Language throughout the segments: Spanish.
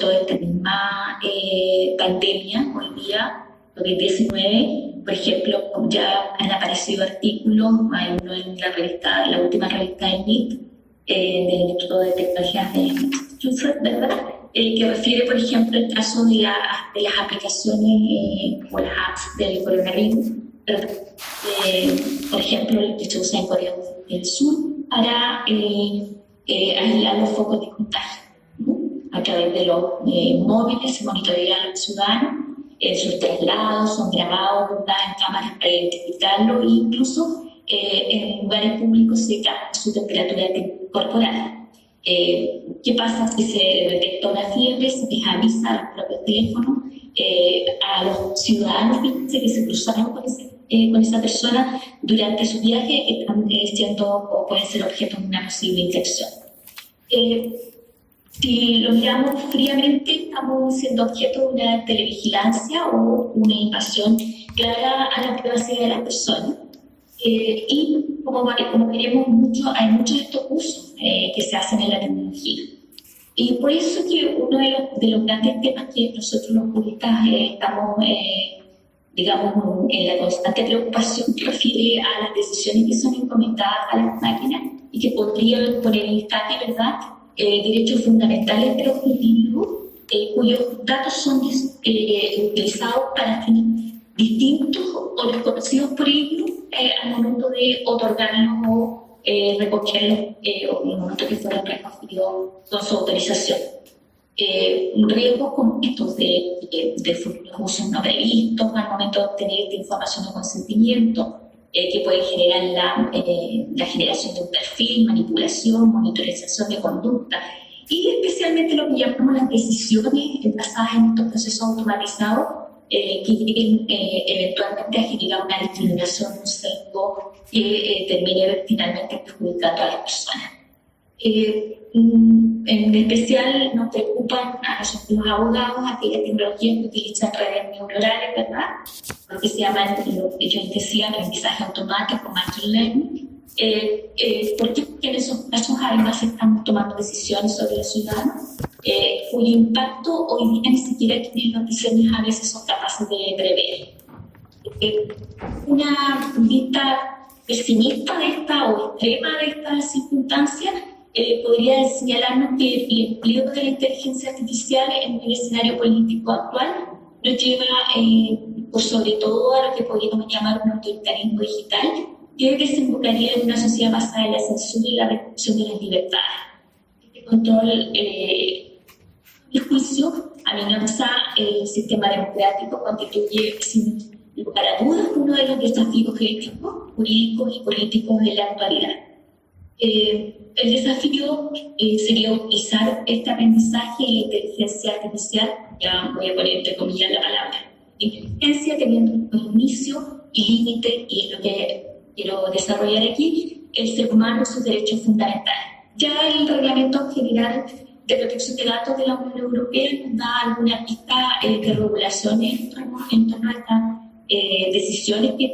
propósito de esta misma pandemia, hoy día, COVID-19, por ejemplo, ya han aparecido artículos, hay uno en la última revista del MIT, del Instituto de Tecnologías de Massachusetts, ¿verdad? Que refiere, por ejemplo, el caso de las aplicaciones o las apps del coronavirus, por ejemplo, el que se usa en Corea del Sur para aislar los focos de contagio, ¿no? A través de los móviles se monitorea a los ciudadanos, sus traslados son grabados, ¿verdad?, en cámaras para identificarlo, e incluso en lugares públicos se capta su temperatura corporal. ¿Qué pasa si se detecta una fiebre? Se les avisa a los propios teléfonos a los ciudadanos que se cruzaron con esa persona durante su viaje, que están siendo o pueden ser objeto de una posible infección. Si lo miramos fríamente, estamos siendo objeto de una televigilancia o una invasión clara a la privacidad de las personas. Y como veremos mucho, hay muchos de estos usos que se hacen en la tecnología. Y por eso que uno de los grandes temas que nosotros los juristas estamos, digamos, en la constante preocupación que refiere a las decisiones que son encomendadas a las máquinas y que podrían poner en jaque, ¿verdad?, derechos fundamentales de los individuos cuyos datos son utilizados para fines distintos o desconocidos por ellos al momento de otorgarlos o recogerlos o en el momento que fueron recogidos con su autorización. Riesgos como estos de futuros usos no previstos al momento de obtener esta información o consentimiento, que puede generar la generación de un perfil, manipulación, monitorización de conducta y especialmente lo que llamamos las decisiones basadas en estos procesos automatizados que lleguen eventualmente a generar una discriminación, un sesgo que termine finalmente perjudicando a las personas. En especial nos preocupan a nosotros los abogados aquellas tecnologías que utilizan redes neuronales, ¿verdad?, lo que se llama, lo que yo decía, aprendizaje automático, machine learning. ¿Por qué? Porque en esos casos además estamos tomando decisiones sobre los ciudadanos cuyo impacto hoy día ni siquiera quienes los diseños a veces son capaces de prever. Una vista pesimista de esta o extrema de estas circunstancias podría señalarnos que el empleo de la inteligencia artificial en el escenario político actual nos lleva por sobre todo a lo que podríamos llamar un autoritarismo digital que desembocaría en una sociedad basada en la censura y la restricción de las libertades. Este control y juicio amenaza el sistema democrático, constituye sin lugar a dudas uno de los desafíos éticos, jurídicos y políticos de la actualidad. El desafío sería utilizar este aprendizaje y la inteligencia artificial, ya voy a poner entre comillas la palabra, inteligencia teniendo un inicio y límite, y es lo que quiero desarrollar aquí, el ser humano y sus derechos fundamentales. Ya el Reglamento General de Protección de Datos de la Unión Europea nos da alguna pista de regulaciones en torno a estas decisiones que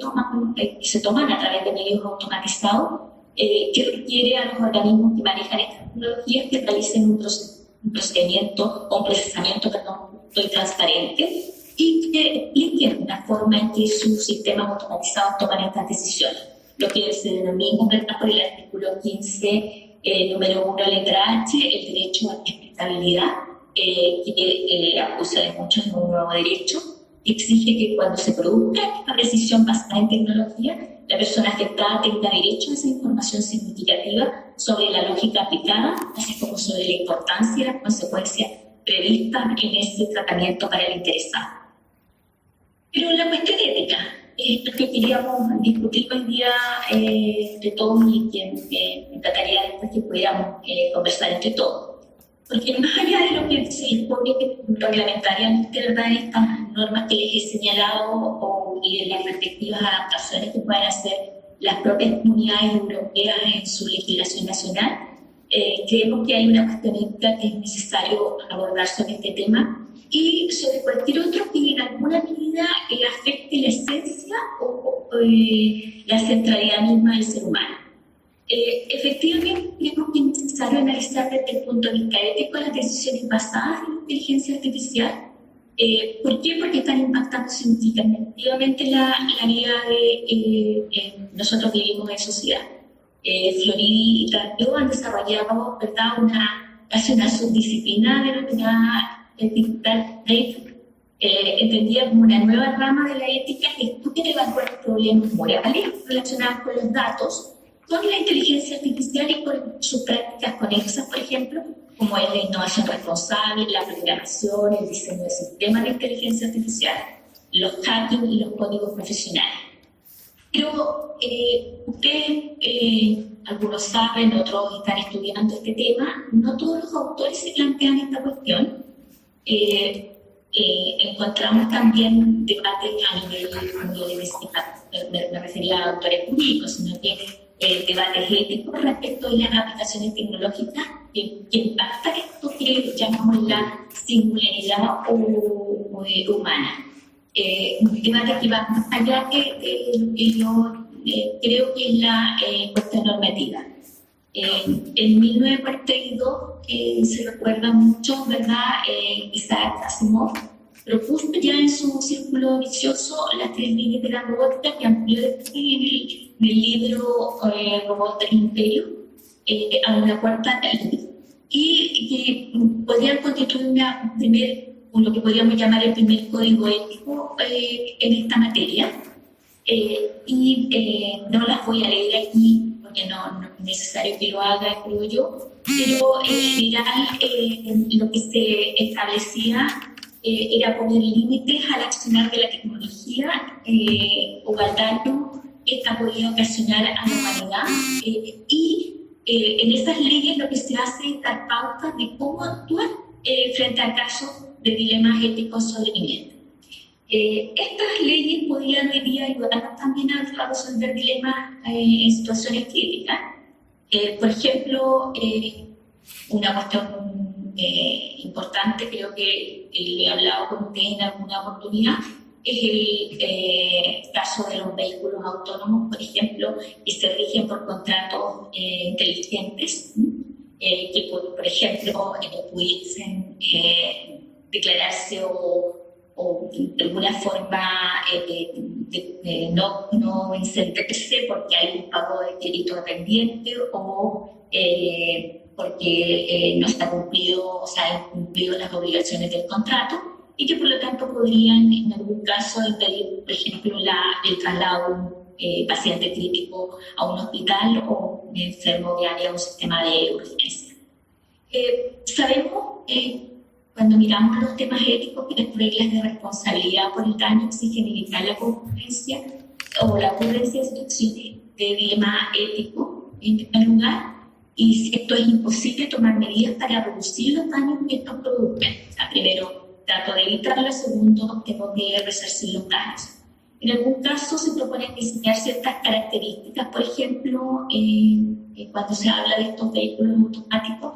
se toman a través de medios automatizados, que requiere a los organismos que manejan estas tecnologías que realicen un procedimiento o un procesamiento justo y transparente y que expliquen la forma en que sus sistemas automatizados toman estas decisiones. Lo que se denomina por el artículo 15, número 1, letra H, el derecho a la explicabilidad, que acusa de muchos de un nuevo derecho, que exige que cuando se produzca esta decisión basada en tecnología, la persona afectada tenga derecho a esa información significativa sobre la lógica aplicada, así como sobre la importancia y las consecuencias previstas en ese tratamiento para el interesado. Pero la cuestión ética es lo que queríamos discutir hoy día de todos y que me encantaría después que pudiéramos conversar entre todos. Porque más allá de lo que se dispone reglamentariamente, ¿verdad?, estas normas que les he señalado y de las respectivas adaptaciones que pueden hacer las propias comunidades europeas en su legislación nacional, creemos que hay una cuestión ética que es necesario abordar sobre este tema y sobre cualquier otro que en alguna medida afecte la esencia o la centralidad misma del ser humano. Efectivamente, creo que es necesario analizar desde el punto de vista ético las decisiones basadas en inteligencia artificial. ¿Por qué? Porque están impactando significativamente la vida de nosotros vivimos en sociedad. Florida y Tardío han desarrollado, ¿verdad?, casi una subdisciplina denominada Ethical Data, entendida como una nueva rama de la ética que estudia y evalúa problemas morales relacionados con los datos, con la inteligencia artificial y con sus prácticas conexas, por ejemplo, como es la innovación responsable, la programación, el diseño de sistemas de inteligencia artificial, los hacking y los códigos profesionales. Pero ustedes, algunos saben, otros están estudiando este tema, no todos los autores se plantean esta cuestión. Encontramos también debates a nivel, me refería a autores públicos, sino que debates éticos respecto a las aplicaciones tecnológicas que impactan esto que llamamos la singularidad humana. Un debate que va más allá que lo que yo creo que es la cuestión normativa. En 1942, se recuerda mucho, ¿verdad? Isaac Asimov propuso ya en su círculo vicioso las 3 leyes de la robótica que amplió después en el libro Robot del Imperio a una 4ª ley, y que podrían constituir lo que podríamos llamar el primer código ético en esta materia. No las voy a leer aquí porque no es necesario que lo haga, creo yo, pero en general lo que se establecía era poner límites al accionar de la tecnología o al daño que esta podía ocasionar a la humanidad, y en esas leyes lo que se hace es dar pautas de cómo actuar frente a casos de dilemas éticos sobrevivientes. Estas leyes podrían ayudarnos también a resolver dilemas en situaciones críticas. Por ejemplo, una cuestión importante, creo que le he hablado con usted en alguna oportunidad, es el caso de los vehículos autónomos, por ejemplo, que se rigen por contratos inteligentes, que por ejemplo pudiesen declararse o de alguna forma no encenderse porque hay un pago de crédito pendiente o porque no se ha cumplido, o sea, han incumplido las obligaciones del contrato, y que por lo tanto podrían en algún caso impedir, por ejemplo, el traslado de un paciente crítico a un hospital o un enfermo de área a un sistema de urgencia. Sabemos cuando miramos los temas éticos que las reglas de responsabilidad por el daño exigen evitar la concurrencia o la ocurrencia de situaciones de dilema ético en primer lugar, y si esto es imposible, tomar medidas para reducir los daños que estos produzcan. O sea, primero trato de evitarlo, segundo tengo que resarcir los daños. En algún caso se proponen diseñar ciertas características, por ejemplo, cuando se habla de estos vehículos automáticos,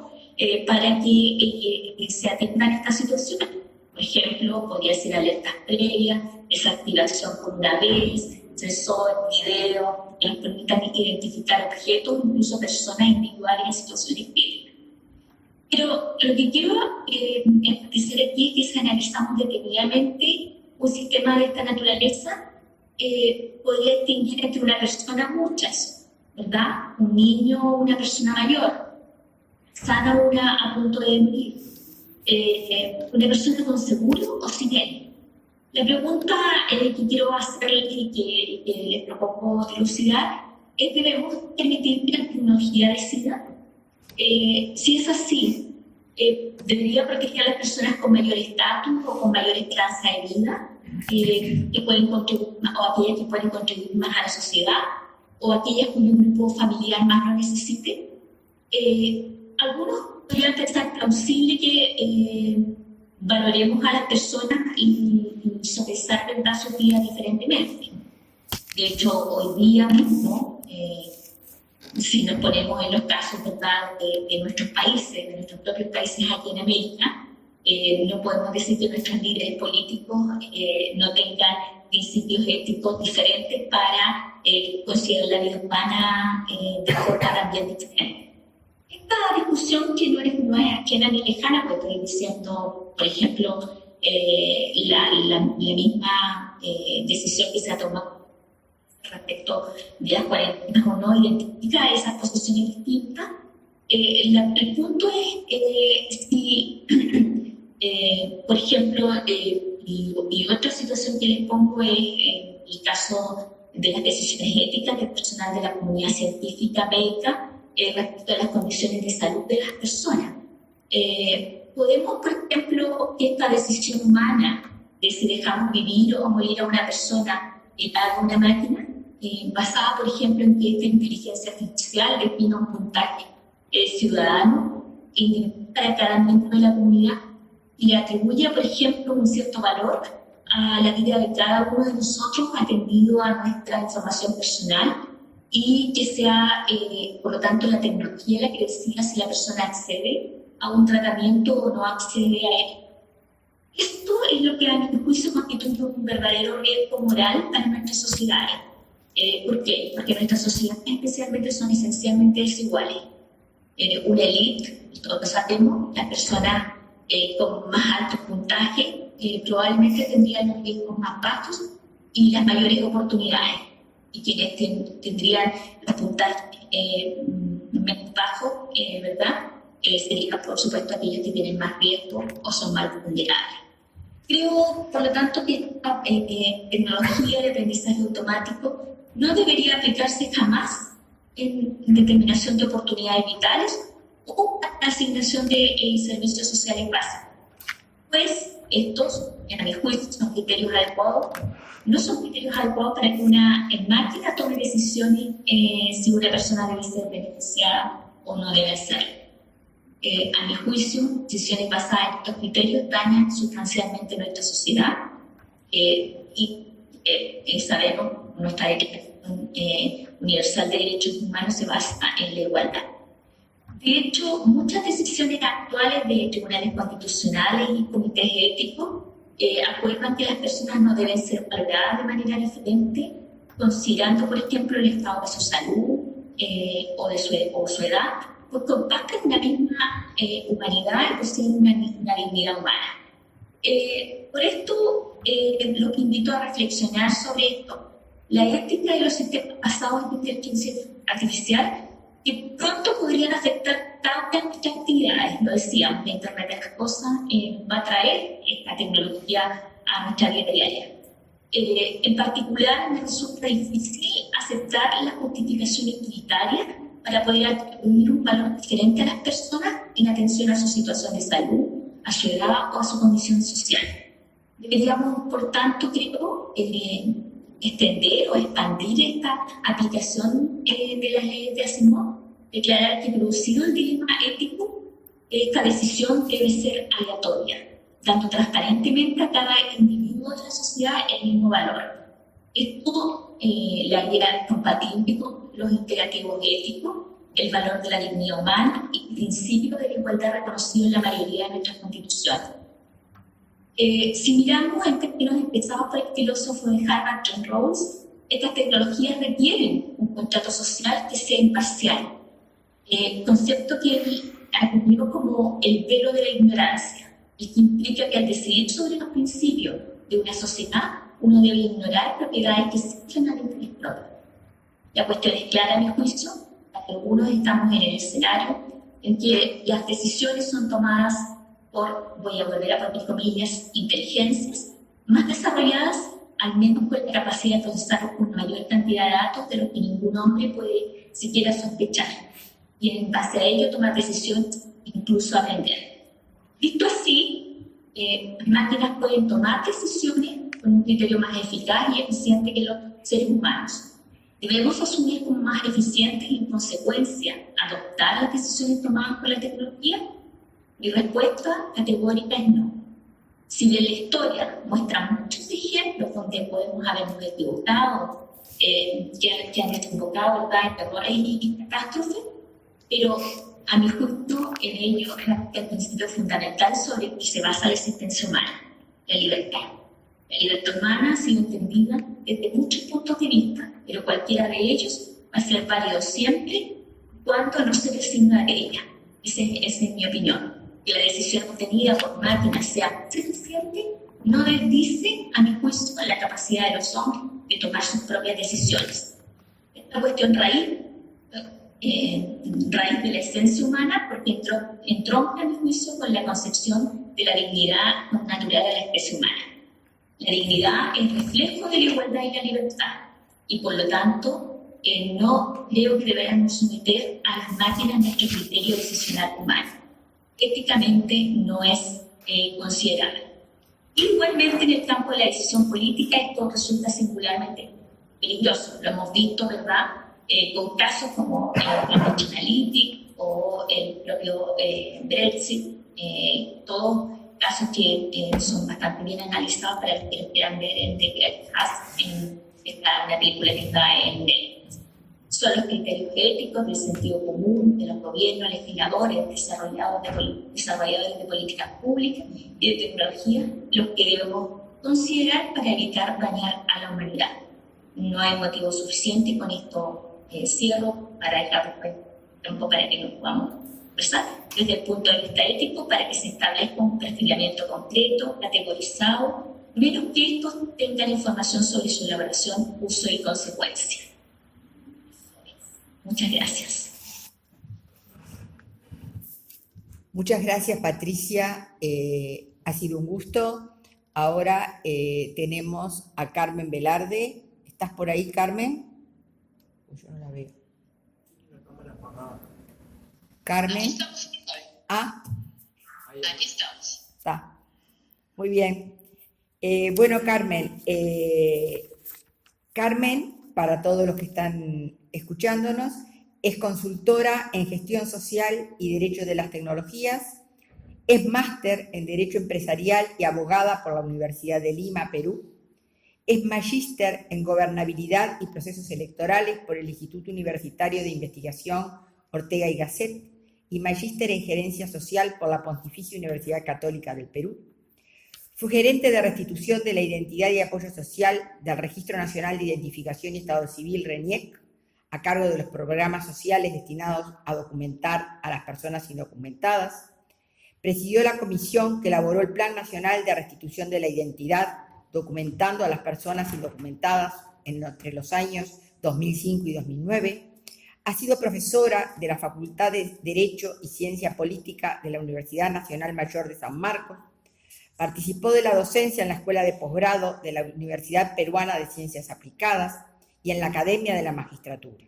para que se atiendan estas situaciones. Por ejemplo, podría ser alertas previas, desactivación por una vez, sensores, video, que nos permitan identificar objetos, incluso personas individuales en situaciones críticas. Pero lo que quiero enfatizar aquí es que si analizamos detenidamente un sistema de esta naturaleza, podría distinguir entre una persona muchas, ¿verdad? Un niño o una persona mayor, sana una a punto de morir, una persona con seguro o sin él. La pregunta que quiero hacerles y que les propongo dilucidar es: ¿debemos permitir que la tecnología decida? Si es así, ¿debería proteger a las personas con mayor estatus o con mayor esperanza de vida, que pueden contribuir, o aquellas que pueden contribuir más a la sociedad, o aquellas cuyo grupo familiar más lo necesite? Algunos podrían pensar plausible que valoremos a las personas y sopesar, ¿verdad?, sus vidas diferentemente. De hecho, hoy día mismo, si nos ponemos en los casos, ¿verdad?, de nuestros países, de nuestros propios países aquí en América, no podemos decir que nuestros líderes políticos no tengan principios éticos diferentes para consideran la vida humana de forma también diferente. Esta discusión que no es ajena ni lejana, pues estoy diciendo, por ejemplo, la misma decisión que se ha tomado respecto de las cuarentenas o no, identifica esas posiciones distintas. El punto es si, por ejemplo, y otra situación que les pongo es el caso de las decisiones éticas del personal de la comunidad científica médica respecto a las condiciones de salud de las personas. Podemos, por ejemplo, esta decisión humana de si dejamos vivir o morir a una persona a una máquina, basada, por ejemplo, en que esta inteligencia artificial defina un puntaje ciudadano para cada miembro de la comunidad y le atribuye, por ejemplo, un cierto valor a la vida de cada uno de nosotros atendido a nuestra información personal y que sea, por lo tanto, la tecnología la que decida si la persona accede a un tratamiento o no accede a él. Esto es lo que a mi juicio constituye un verdadero riesgo moral para nuestras sociedades. ¿Por qué? Porque nuestras sociedades especialmente son esencialmente desiguales. Una élite, todos sabemos, las personas con más alto puntaje probablemente tendrían los riesgos más bajos y las mayores oportunidades. Y quienes tendrían los puntajes menos bajos, ¿verdad? Serían, por supuesto, aquellos que tienen más riesgo o son más vulnerables. Creo, por lo tanto, que esta tecnología de aprendizaje automático no debería aplicarse jamás en determinación de oportunidades vitales o la asignación de servicios sociales básicos. Pues estos, en mi juicio, son criterios adecuados, no son criterios adecuados para que una máquina tome decisiones si una persona debe ser beneficiada o no debe ser. A mi juicio, decisiones basadas en estos criterios dañan sustancialmente nuestra sociedad y sabemos, nuestra Declaración Universal de Derechos Humanos se basa en la igualdad. De hecho, muchas decisiones actuales de tribunales constitucionales y comités éticos acuerdan que las personas no deben ser valoradas de manera diferente, considerando, por ejemplo, el estado de su salud o su edad, pues comparten una misma humanidad y poseen una dignidad humana. Por esto, lo que invito a reflexionar sobre esto, la ética de los sistemas basados en inteligencia artificial, que pronto podrían afectar tantas nuestras actividades. Lo decíamos, la Internet de las cosas va a traer esta tecnología a nuestra vida diaria. En particular, me resulta difícil aceptar las justificaciones utilitarias para poder atribuir un valor diferente a las personas en atención a su situación de salud, a su edad o a su condición social. Deberíamos, por tanto, creo, extender o expandir esta aplicación de las leyes de Asimov, declarar que, producido el dilema ético, esta decisión debe ser aleatoria, dando transparentemente a cada individuo de la sociedad el mismo valor. Esto le haría compatible con los imperativos éticos, el valor de la dignidad humana y el principio de la igualdad reconocido en la mayoría de nuestras constituciones. Si miramos en términos expresados por el filósofo de Harvard, John Rawls, estas tecnologías requieren un contrato social que sea imparcial, concepto que él acuñó como el velo de la ignorancia, y que implica que al decidir sobre los principios de una sociedad, uno debe ignorar propiedades que sirven al interés propio. La cuestión es clara, a mi juicio, que algunos estamos en el escenario en que las decisiones son tomadas por, voy a volver a poner comillas, inteligencias más desarrolladas, al menos con la capacidad de procesar una mayor cantidad de datos de los que ningún hombre puede siquiera sospechar, y en base a ello tomar decisiones, incluso aprender. Visto así, las máquinas pueden tomar decisiones con un criterio más eficaz y eficiente que los seres humanos. Debemos asumir como más eficientes y, en consecuencia, adoptar las decisiones tomadas por la tecnología. Mi respuesta categórica es no. Si bien la historia muestra muchos ejemplos donde podemos habernos equivocado, que han desembocado, ¿verdad?, en errores y catástrofes, pero a mi juicio en ello es el principio fundamental sobre el que se basa la existencia humana, la libertad. La libertad humana ha sido entendida desde muchos puntos de vista, pero cualquiera de ellos va a ser válido siempre cuando no se prescinda de ella. Esa es mi opinión. Que la decisión obtenida por máquinas sea suficiente no desdice, a mi juicio, la capacidad de los hombres de tomar sus propias decisiones. Esta cuestión raíz de la esencia humana, porque entronca, a mi juicio, con la concepción de la dignidad natural de la especie humana. La dignidad es reflejo de la igualdad y la libertad, y por lo tanto no creo que debamos someter a las máquinas nuestro criterio decisional humano. Éticamente no es considerable. Igualmente, en el campo de la decisión política, esto resulta singularmente peligroso. Lo hemos visto, ¿verdad?, con casos como Cambridge Analytica o el propio Brexit, todos casos que son bastante bien analizados para los que lo quieran ver en The Great House, en la película que está en Netflix. Son los criterios éticos del sentido común de los gobiernos, legisladores, desarrolladores de políticas públicas y de tecnología los que debemos considerar para evitar dañar a la humanidad. No hay motivo suficiente, con esto cierro para dejar tiempo para que nos podamos conversar desde el punto de vista ético, para que se establezca un perfilamiento concreto, categorizado, menos que estos tengan información sobre su elaboración, uso y consecuencia. Muchas gracias. Muchas gracias, Patricia. Ha sido un gusto. Ahora tenemos a Carmen Velarde. ¿Estás por ahí, Carmen? Yo no la veo. Carmen. Aquí estamos. Ah. Aquí estamos. Está. Muy bien. Bueno, Carmen. Carmen, para todos los que están escuchándonos, es consultora en gestión social y derecho de las tecnologías, es máster en Derecho Empresarial y abogada por la Universidad de Lima, Perú, es magíster en Gobernabilidad y Procesos Electorales por el Instituto Universitario de Investigación Ortega y Gasset y magíster en Gerencia Social por la Pontificia Universidad Católica del Perú. Fue gerente de restitución de la identidad y apoyo social del Registro Nacional de Identificación y Estado Civil, RENIEC, a cargo de los programas sociales destinados a documentar a las personas indocumentadas. Presidió la comisión que elaboró el Plan Nacional de Restitución de la Identidad, documentando a las personas indocumentadas entre los años 2005 y 2009. Ha sido profesora de la Facultad de Derecho y Ciencia Política de la Universidad Nacional Mayor de San Marcos. Participó de la docencia en la Escuela de Posgrado de la Universidad Peruana de Ciencias Aplicadas y en la Academia de la Magistratura.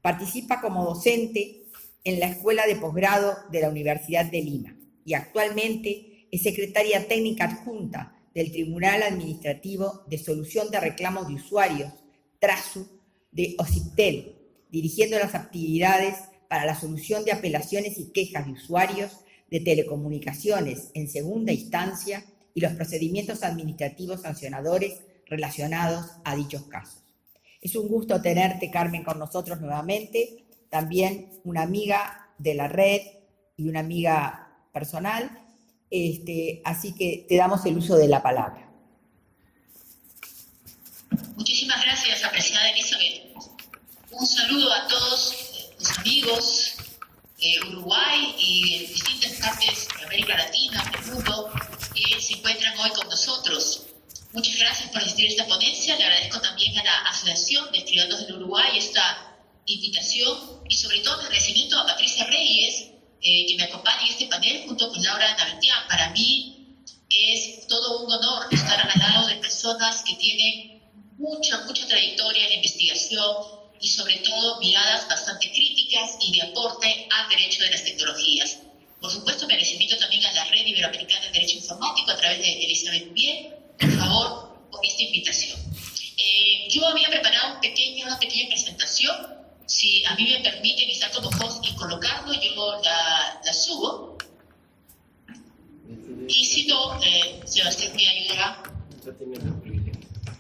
Participa como docente en la Escuela de Posgrado de la Universidad de Lima y actualmente es secretaria técnica adjunta del Tribunal Administrativo de Solución de Reclamos de Usuarios, TRASU, de OCIPTEL, dirigiendo las actividades para la solución de apelaciones y quejas de usuarios de telecomunicaciones en segunda instancia y los procedimientos administrativos sancionadores relacionados a dichos casos. Es un gusto tenerte, Carmen, con nosotros nuevamente, también una amiga de la red y una amiga personal, así que te damos el uso de la palabra. Muchísimas gracias, apreciada Elizabeth. Un saludo a todos los amigos de Uruguay y de distintas partes de América Latina, del mundo, que se encuentran hoy con nosotros. Muchas gracias por asistir a esta ponencia. Le agradezco también a la Asociación de Estudiantes del Uruguay esta invitación y sobre todo el agradecimiento a Patricia Reyes, que me acompaña en este panel junto con Laura Navetian. Para mí es todo un honor estar al lado de personas que tienen mucha trayectoria en la investigación y sobre todo miradas bastante críticas y de aporte al derecho de las tecnologías. Por supuesto, mi agradecimiento también a la Red Iberoamericana de Derecho Informático a través de Elizabeth Bien, por favor, por esta invitación. Yo había preparado una pequeña presentación. Si a mí me permiten estar como host y colocarlo, yo la subo. Y si no, Sebastián me ayudará.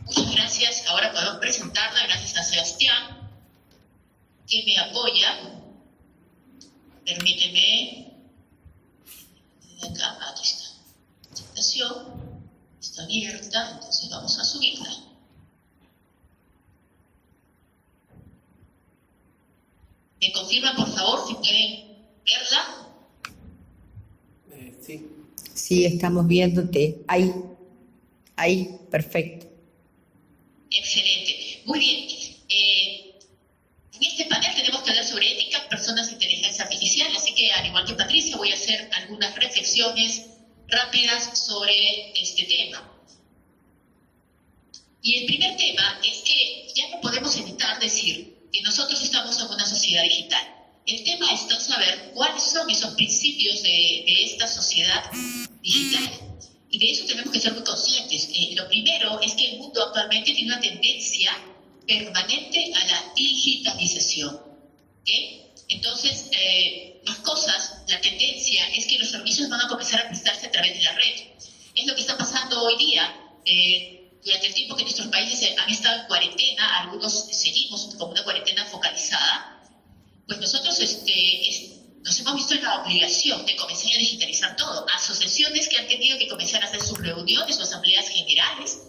Muchas gracias. Ahora podemos presentarla gracias a Sebastián, que me apoya. Permíteme. Acá, aquí está. Presentación. Está abierta, entonces vamos a subirla. ¿Me confirman, por favor, si pueden verla? Sí. Sí, estamos viéndote. Ahí, perfecto. Excelente. Muy bien. En este panel tenemos que hablar sobre ética, personas e inteligencia artificial, así que al igual que Patricia voy a hacer algunas reflexiones rápidas sobre este tema. Y el primer tema es que ya no podemos evitar decir que nosotros estamos en una sociedad digital. El tema está saber cuáles son esos principios de esta sociedad digital. Y de eso tenemos que ser muy conscientes. Lo primero es que el mundo actualmente tiene una tendencia permanente a la digitalización. ¿Okay? Entonces, las cosas, la tendencia es que los servicios van a comenzar a prestarse a través de la red. Es lo que está pasando hoy día. Durante el tiempo que nuestros países han estado en cuarentena, algunos seguimos como una cuarentena focalizada, pues nosotros nos hemos visto en la obligación de comenzar a digitalizar todo. Asociaciones que han tenido que comenzar a hacer sus reuniones o asambleas generales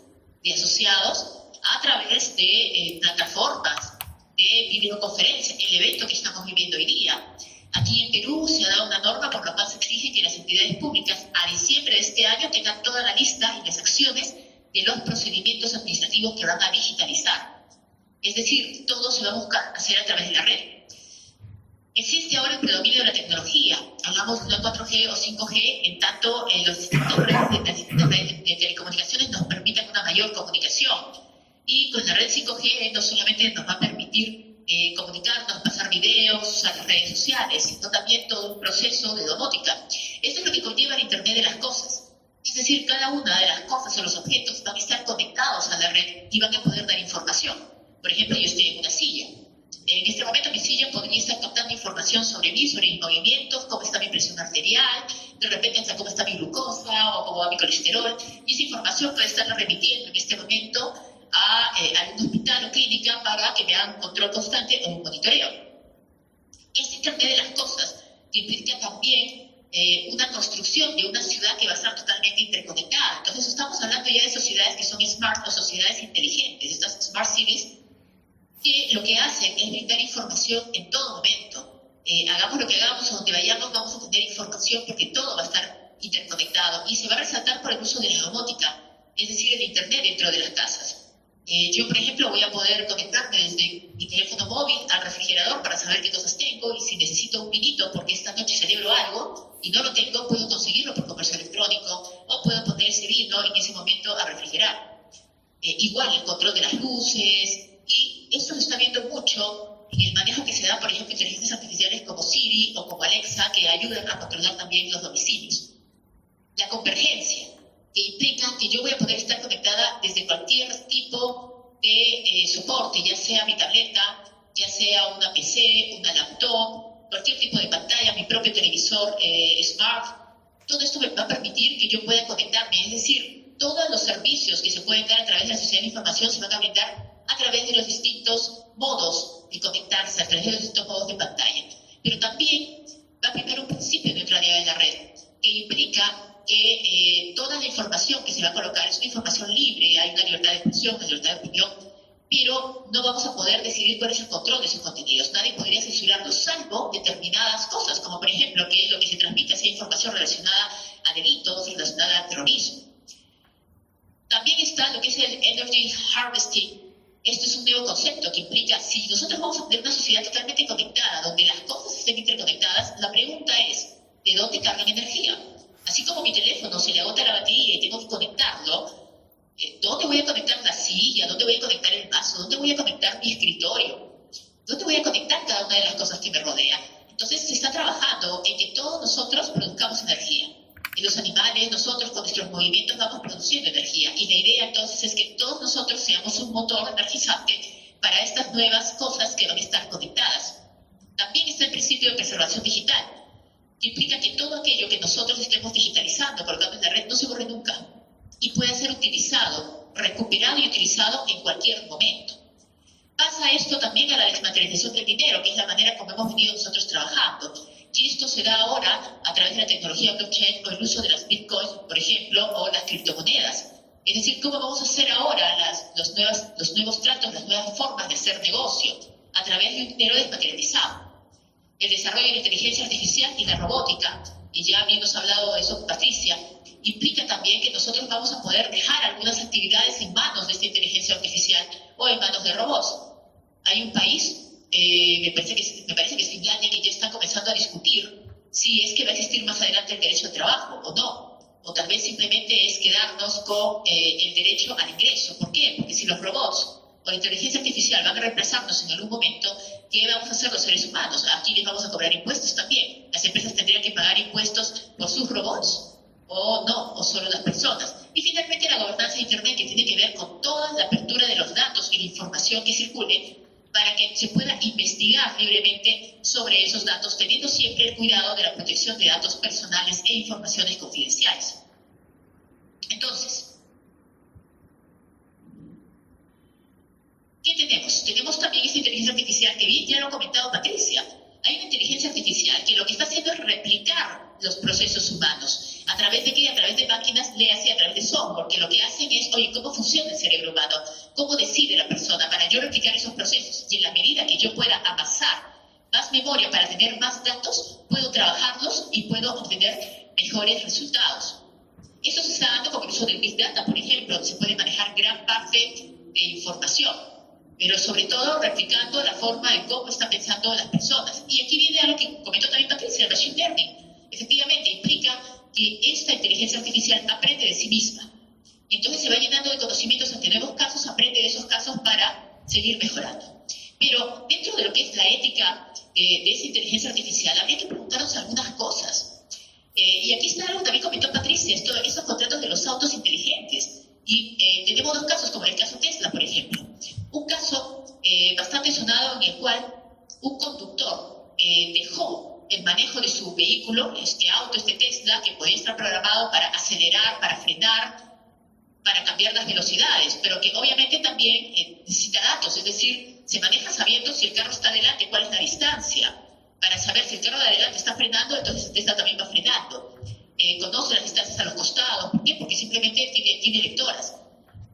de asociados a través de plataformas de videoconferencia, el evento que estamos viviendo hoy día. Aquí en Perú se ha dado una norma por la cual se exige que las entidades públicas a diciembre de este año tengan toda la lista y las acciones de los procedimientos administrativos que van a digitalizar. Es decir, todo se va a buscar hacer a través de la red. Existe ahora el predominio de la tecnología. Hablamos de 4G o 5G, en tanto los distintos redes de telecomunicaciones nos permiten una mayor comunicación. Y con la red 5G no solamente nos va a permitir comunicarnos, pasar videos, usar las redes sociales, sino también todo un proceso de domótica. Esto es lo que conlleva el Internet de las cosas. Es decir, cada una de las cosas o los objetos van a estar conectados a la red y van a poder dar información. Por ejemplo, yo estoy en una silla. En este momento mi silla podría estar captando información sobre mí, sobre mis movimientos, cómo está mi presión arterial, de repente hasta cómo está mi glucosa o cómo va mi colesterol. Y esa información puede estarla remitiendo en este momento a algún hospital o clínica para que me hagan un control constante o un monitoreo. Este Internet de las cosas implica también una construcción de una ciudad que va a estar totalmente interconectada. Entonces estamos hablando ya de sociedades que son smart o sociedades inteligentes, estas smart cities, que lo que hacen es brindar información en todo momento. Hagamos lo que hagamos, a donde vayamos vamos a tener información porque todo va a estar interconectado y se va a resaltar por el uso de la domótica, es decir, el Internet dentro de las casas. Yo, por ejemplo, voy a poder conectarme desde mi teléfono móvil al refrigerador para saber qué cosas tengo y si necesito un vinito porque esta noche celebro algo y no lo tengo, puedo conseguirlo por comercio electrónico o puedo poner ese vino en ese momento a refrigerar. Igual el control de las luces, y esto se está viendo mucho en el manejo que se da, por ejemplo, inteligencias artificiales como Siri o como Alexa, que ayudan a controlar también los domicilios. La convergencia, que implica que yo voy a poder estar conectada desde cualquier tipo de soporte, ya sea mi tableta, ya sea una PC, una laptop, cualquier tipo de pantalla, mi propio televisor smart. Todo esto me va a permitir que yo pueda conectarme, es decir, todos los servicios que se pueden dar a través de la sociedad de información se van a brindar a través de los distintos modos de conectarse, a través de los distintos modos de pantalla. Pero también va a aplicar un principio de neutralidad en la red, que implica que toda la información que se va a colocar es una información libre, hay una libertad de expresión, una libertad de opinión, pero no vamos a poder decidir cuál es el control de esos contenidos. Nadie podría censurarlos, salvo determinadas cosas, como por ejemplo que lo que se transmite sea información relacionada a delitos, relacionada al terrorismo. También está lo que es el Energy Harvesting. Esto es un nuevo concepto que implica, si nosotros vamos a tener una sociedad totalmente conectada, donde las cosas estén interconectadas, la pregunta es, ¿de dónde cargan energía? Así como mi teléfono se le agota la batería y tengo que conectarlo, ¿dónde voy a conectar la silla? ¿Dónde voy a conectar el vaso? ¿Dónde voy a conectar mi escritorio? ¿Dónde voy a conectar cada una de las cosas que me rodean? Entonces se está trabajando en que todos nosotros produzcamos energía. Y los animales, nosotros con nuestros movimientos vamos produciendo energía. Y la idea entonces es que todos nosotros seamos un motor energizante para estas nuevas cosas que van a estar conectadas. También está el principio de preservación digital, que implica que todo aquello que nosotros estemos digitalizando, colocando en la red, no se borre nunca y pueda ser utilizado, recuperado y utilizado en cualquier momento. Pasa esto también a la desmaterialización del dinero, que es la manera como hemos venido nosotros trabajando. Y esto se da ahora a través de la tecnología blockchain o el uso de las bitcoins, por ejemplo, o las criptomonedas. Es decir, cómo vamos a hacer ahora los nuevos tratos, las nuevas formas de hacer negocio a través de un dinero desmaterializado. El desarrollo de la inteligencia artificial y la robótica, y ya habíamos hablado de eso, Patricia, implica también que nosotros vamos a poder dejar algunas actividades en manos de esta inteligencia artificial o en manos de robots. Hay un país, me parece que es Finlandia, que ya está comenzando a discutir si es que va a existir más adelante el derecho al trabajo o no, o tal vez simplemente es quedarnos con el derecho al ingreso. ¿Por qué? Porque si los robots o la inteligencia artificial van a reemplazarnos en algún momento, ¿qué vamos a hacer los seres humanos? ¿Aquí les vamos a cobrar impuestos también? ¿Las empresas tendrían que pagar impuestos por sus robots? ¿O no? ¿O solo las personas? Y finalmente la gobernanza de Internet, que tiene que ver con toda la apertura de los datos y la información que circule para que se pueda investigar libremente sobre esos datos, teniendo siempre el cuidado de la protección de datos personales e informaciones confidenciales. Entonces, ¿qué tenemos? Tenemos también esta inteligencia artificial que bien ya lo ha comentado Patricia. Hay una inteligencia artificial que lo que está haciendo es replicar los procesos humanos. ¿A través de qué? A través de máquinas, léase a través de software, que lo que hacen es, oye, ¿cómo funciona el cerebro humano? ¿Cómo decide la persona? Para yo replicar esos procesos. Y en la medida que yo pueda amasar más memoria para tener más datos, puedo trabajarlos y puedo obtener mejores resultados. Esto se está dando con el uso del Big Data, por ejemplo, donde se puede manejar gran parte de información, pero sobre todo replicando la forma de cómo están pensando las personas. Y aquí viene algo que comentó también Patricia, el Machine Learning. Efectivamente, implica que esta inteligencia artificial aprende de sí misma. Y entonces se va llenando de conocimientos ante nuevos casos, aprende de esos casos para seguir mejorando. Pero dentro de lo que es la ética de esa inteligencia artificial, habría que preguntarnos algunas cosas. Y aquí está algo que también comentó Patricia, esos contratos de los autos inteligentes. Y tenemos dos casos, como el caso Tesla, por ejemplo. Un caso bastante sonado en el cual un conductor dejó el manejo de su vehículo, este auto, este Tesla, que podía estar programado para acelerar, para frenar, para cambiar las velocidades, pero que obviamente también necesita datos, es decir, se maneja sabiendo si el carro está adelante, cuál es la distancia. Para saber si el carro de adelante está frenando, entonces el Tesla también va frenando. Conoce las distancias a los costados. ¿Por qué? Porque simplemente tiene lectoras.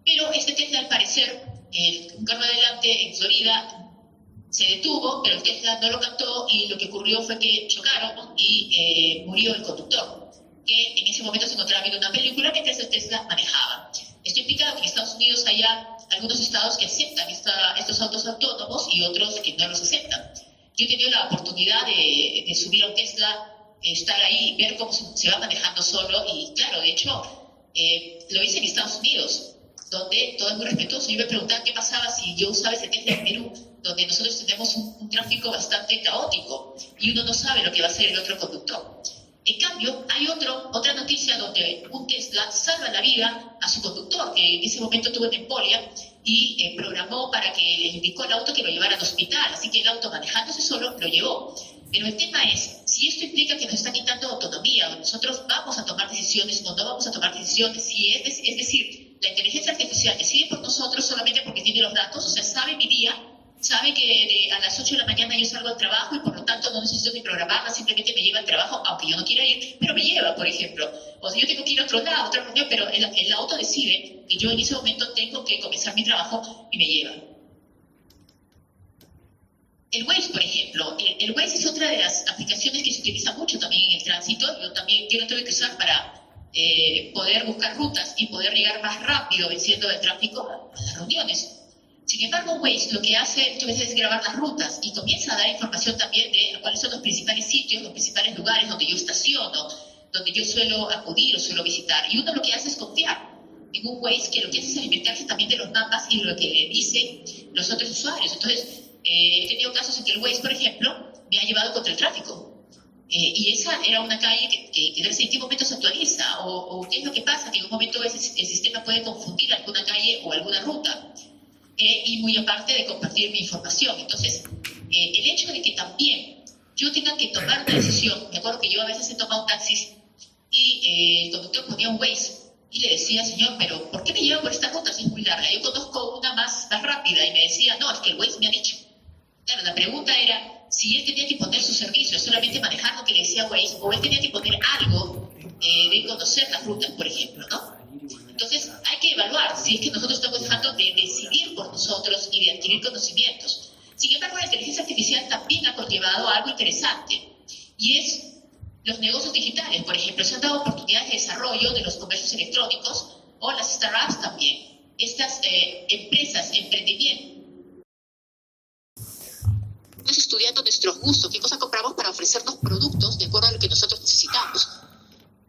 Pero este Tesla, al parecer, un carro de adelante en Florida se detuvo, pero el Tesla no lo captó y lo que ocurrió fue que chocaron y murió el conductor, que en ese momento se encontraba viendo una película mientras el Tesla manejaba. Esto implica que en Estados Unidos hay algunos estados que aceptan estos autos autónomos y otros que no los aceptan. Yo he tenido la oportunidad de subir a un Tesla, estar ahí, ver cómo se va manejando solo y claro, de hecho, lo hice en Estados Unidos, donde todo es muy respetuoso. Yo me preguntaba qué pasaba si yo usaba ese Tesla en Perú, donde nosotros tenemos un tráfico bastante caótico y uno no sabe lo que va a hacer el otro conductor. En cambio, hay otra noticia donde un Tesla salva la vida a su conductor, que en ese momento tuvo una embolia y programó para que le indicó al auto que lo llevara al hospital, así que el auto manejándose solo lo llevó. Pero el tema es, si esto implica que nos está quitando autonomía, o nosotros vamos a tomar decisiones o no vamos a tomar decisiones, es decir, la inteligencia artificial decide por nosotros solamente porque tiene los datos, o sea, sabe mi día, sabe que a las 8 de la mañana yo salgo al trabajo y por lo tanto no necesito ni programarla, simplemente me lleva al trabajo, aunque yo no quiera ir, pero me lleva, por ejemplo. O sea, yo tengo que ir a otro lado, a otra reunión, pero el auto decide que yo en ese momento tengo que comenzar mi trabajo y me lleva. El Waze, por ejemplo, el Waze es otra de las aplicaciones que se utiliza mucho también en el tránsito. Yo lo tuve que usar para poder buscar rutas y poder llegar más rápido venciendo el tráfico a las reuniones. Sin embargo, Waze lo que hace muchas veces es grabar las rutas y comienza a dar información también de cuáles son los principales sitios, los principales lugares donde yo estaciono, donde yo suelo acudir o suelo visitar. Y uno lo que hace es confiar en un Waze que lo que hace es alimentarse también de los mapas y de lo que le dicen los otros usuarios. Entonces, he tenido casos en que el Waze, por ejemplo, me ha llevado contra el tráfico. Y esa era una calle que en qué momento se actualiza o qué es lo que pasa, que en un momento el sistema puede confundir alguna calle o alguna ruta. Y muy aparte de compartir mi información. Entonces, el hecho de que también yo tenga que tomar una decisión, me acuerdo que yo a veces he tomado taxis y el conductor ponía un Waze y le decía, señor, pero ¿por qué me lleva por esta ruta si es muy larga? Yo conozco una más rápida y me decía, no, es que el Waze me ha dicho. Claro, la pregunta era si él tenía que poner su servicio, solamente manejar lo que le decía Waze, o él tenía que poner algo de conocer las rutas, por ejemplo, ¿no? Entonces, hay que evaluar si es que nosotros estamos dejando de decidir por nosotros y de adquirir conocimientos. Sin embargo, la inteligencia artificial también ha conllevado algo interesante, y es los negocios digitales. Por ejemplo, se han dado oportunidades de desarrollo de los comercios electrónicos o las startups también. Estas empresas, emprendimientos. Estamos estudiando nuestros gustos, qué cosa compramos para ofrecernos productos de acuerdo a lo que nosotros necesitamos.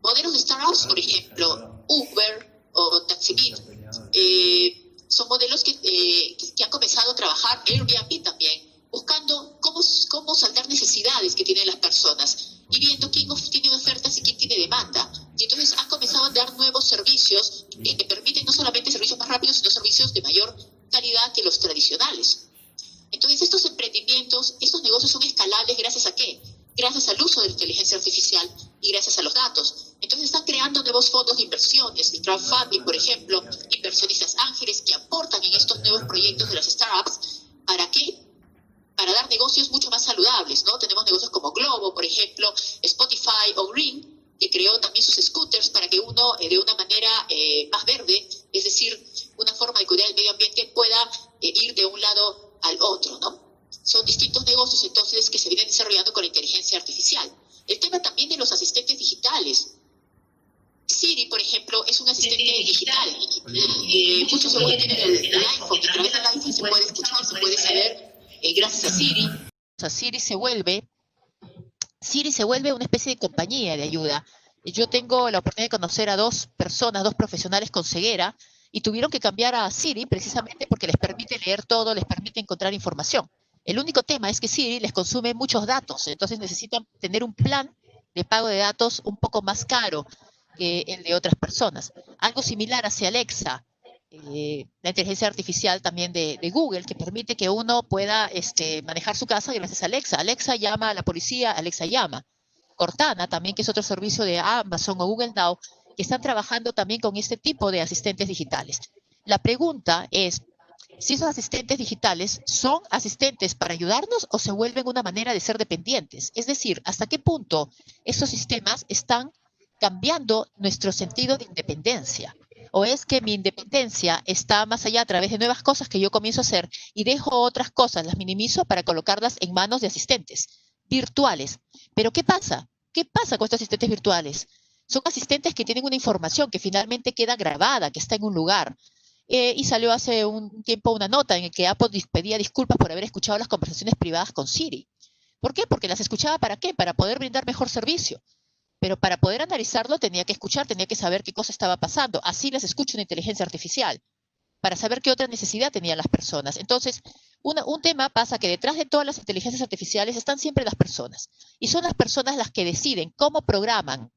Modelos de startups, por ejemplo, Uber o TaxiBit, son modelos que han comenzado a trabajar, Airbnb también, buscando cómo saldar necesidades que tienen las personas y viendo quién tiene ofertas y quién tiene demanda. Y entonces han comenzado a dar nuevos servicios que permiten no solamente servicios más rápidos, sino servicios de mayor calidad que los tradicionales. Entonces estos emprendimientos, estos negocios son escalables ¿gracias a qué? Gracias al uso de la inteligencia artificial y gracias a los datos. Entonces están creando nuevos fondos de inversiones, el crowdfunding, por ejemplo, inversionistas ángeles que aportan en estos nuevos proyectos de las startups. ¿Para qué? Para dar negocios mucho más saludables, ¿no? Tenemos negocios como Globo, por ejemplo, Spotify o Green, que creó también sus scooters para que uno, de una manera más verde, es decir, una forma de cuidar el medio ambiente, pueda ir de un lado al otro, ¿no? Son distintos negocios entonces que se vienen desarrollando con la inteligencia artificial. El tema también de los asistentes digitales. Siri, por ejemplo, es un asistente digital. Muchos seguro tienen el iPhone, y a través del iPhone se puede escuchar, se puede saber, gracias a Siri. O sea, Siri se vuelve una especie de compañía de ayuda. Yo tengo la oportunidad de conocer a dos profesionales con ceguera, y tuvieron que cambiar a Siri precisamente porque les permite leer todo, les permite encontrar información. El único tema es que Siri les consume muchos datos, entonces necesitan tener un plan de pago de datos un poco más caro que el de otras personas. Algo similar hacia Alexa, la inteligencia artificial también de Google, que permite que uno pueda manejar su casa gracias a Alexa. Alexa llama a la policía, Alexa llama. Cortana también, que es otro servicio de Amazon o Google Now, que están trabajando también con este tipo de asistentes digitales. La pregunta es, si esos asistentes digitales son asistentes para ayudarnos o se vuelven una manera de ser dependientes. Es decir, ¿hasta qué punto esos sistemas están cambiando nuestro sentido de independencia? ¿O es que mi independencia está más allá a través de nuevas cosas que yo comienzo a hacer y dejo otras cosas, las minimizo para colocarlas en manos de asistentes virtuales? Pero ¿qué pasa? ¿Qué pasa con estos asistentes virtuales? Son asistentes que tienen una información que finalmente queda grabada, que está en un lugar. Y salió hace un tiempo una nota en la que Apple pedía disculpas por haber escuchado las conversaciones privadas con Siri. ¿Por qué? Porque las escuchaba ¿para qué? Para poder brindar mejor servicio. Pero para poder analizarlo tenía que escuchar, tenía que saber qué cosa estaba pasando. Así las escucha una inteligencia artificial, para saber qué otra necesidad tenían las personas. Entonces, un tema pasa que detrás de todas las inteligencias artificiales están siempre las personas. Y son las personas las que deciden cómo programan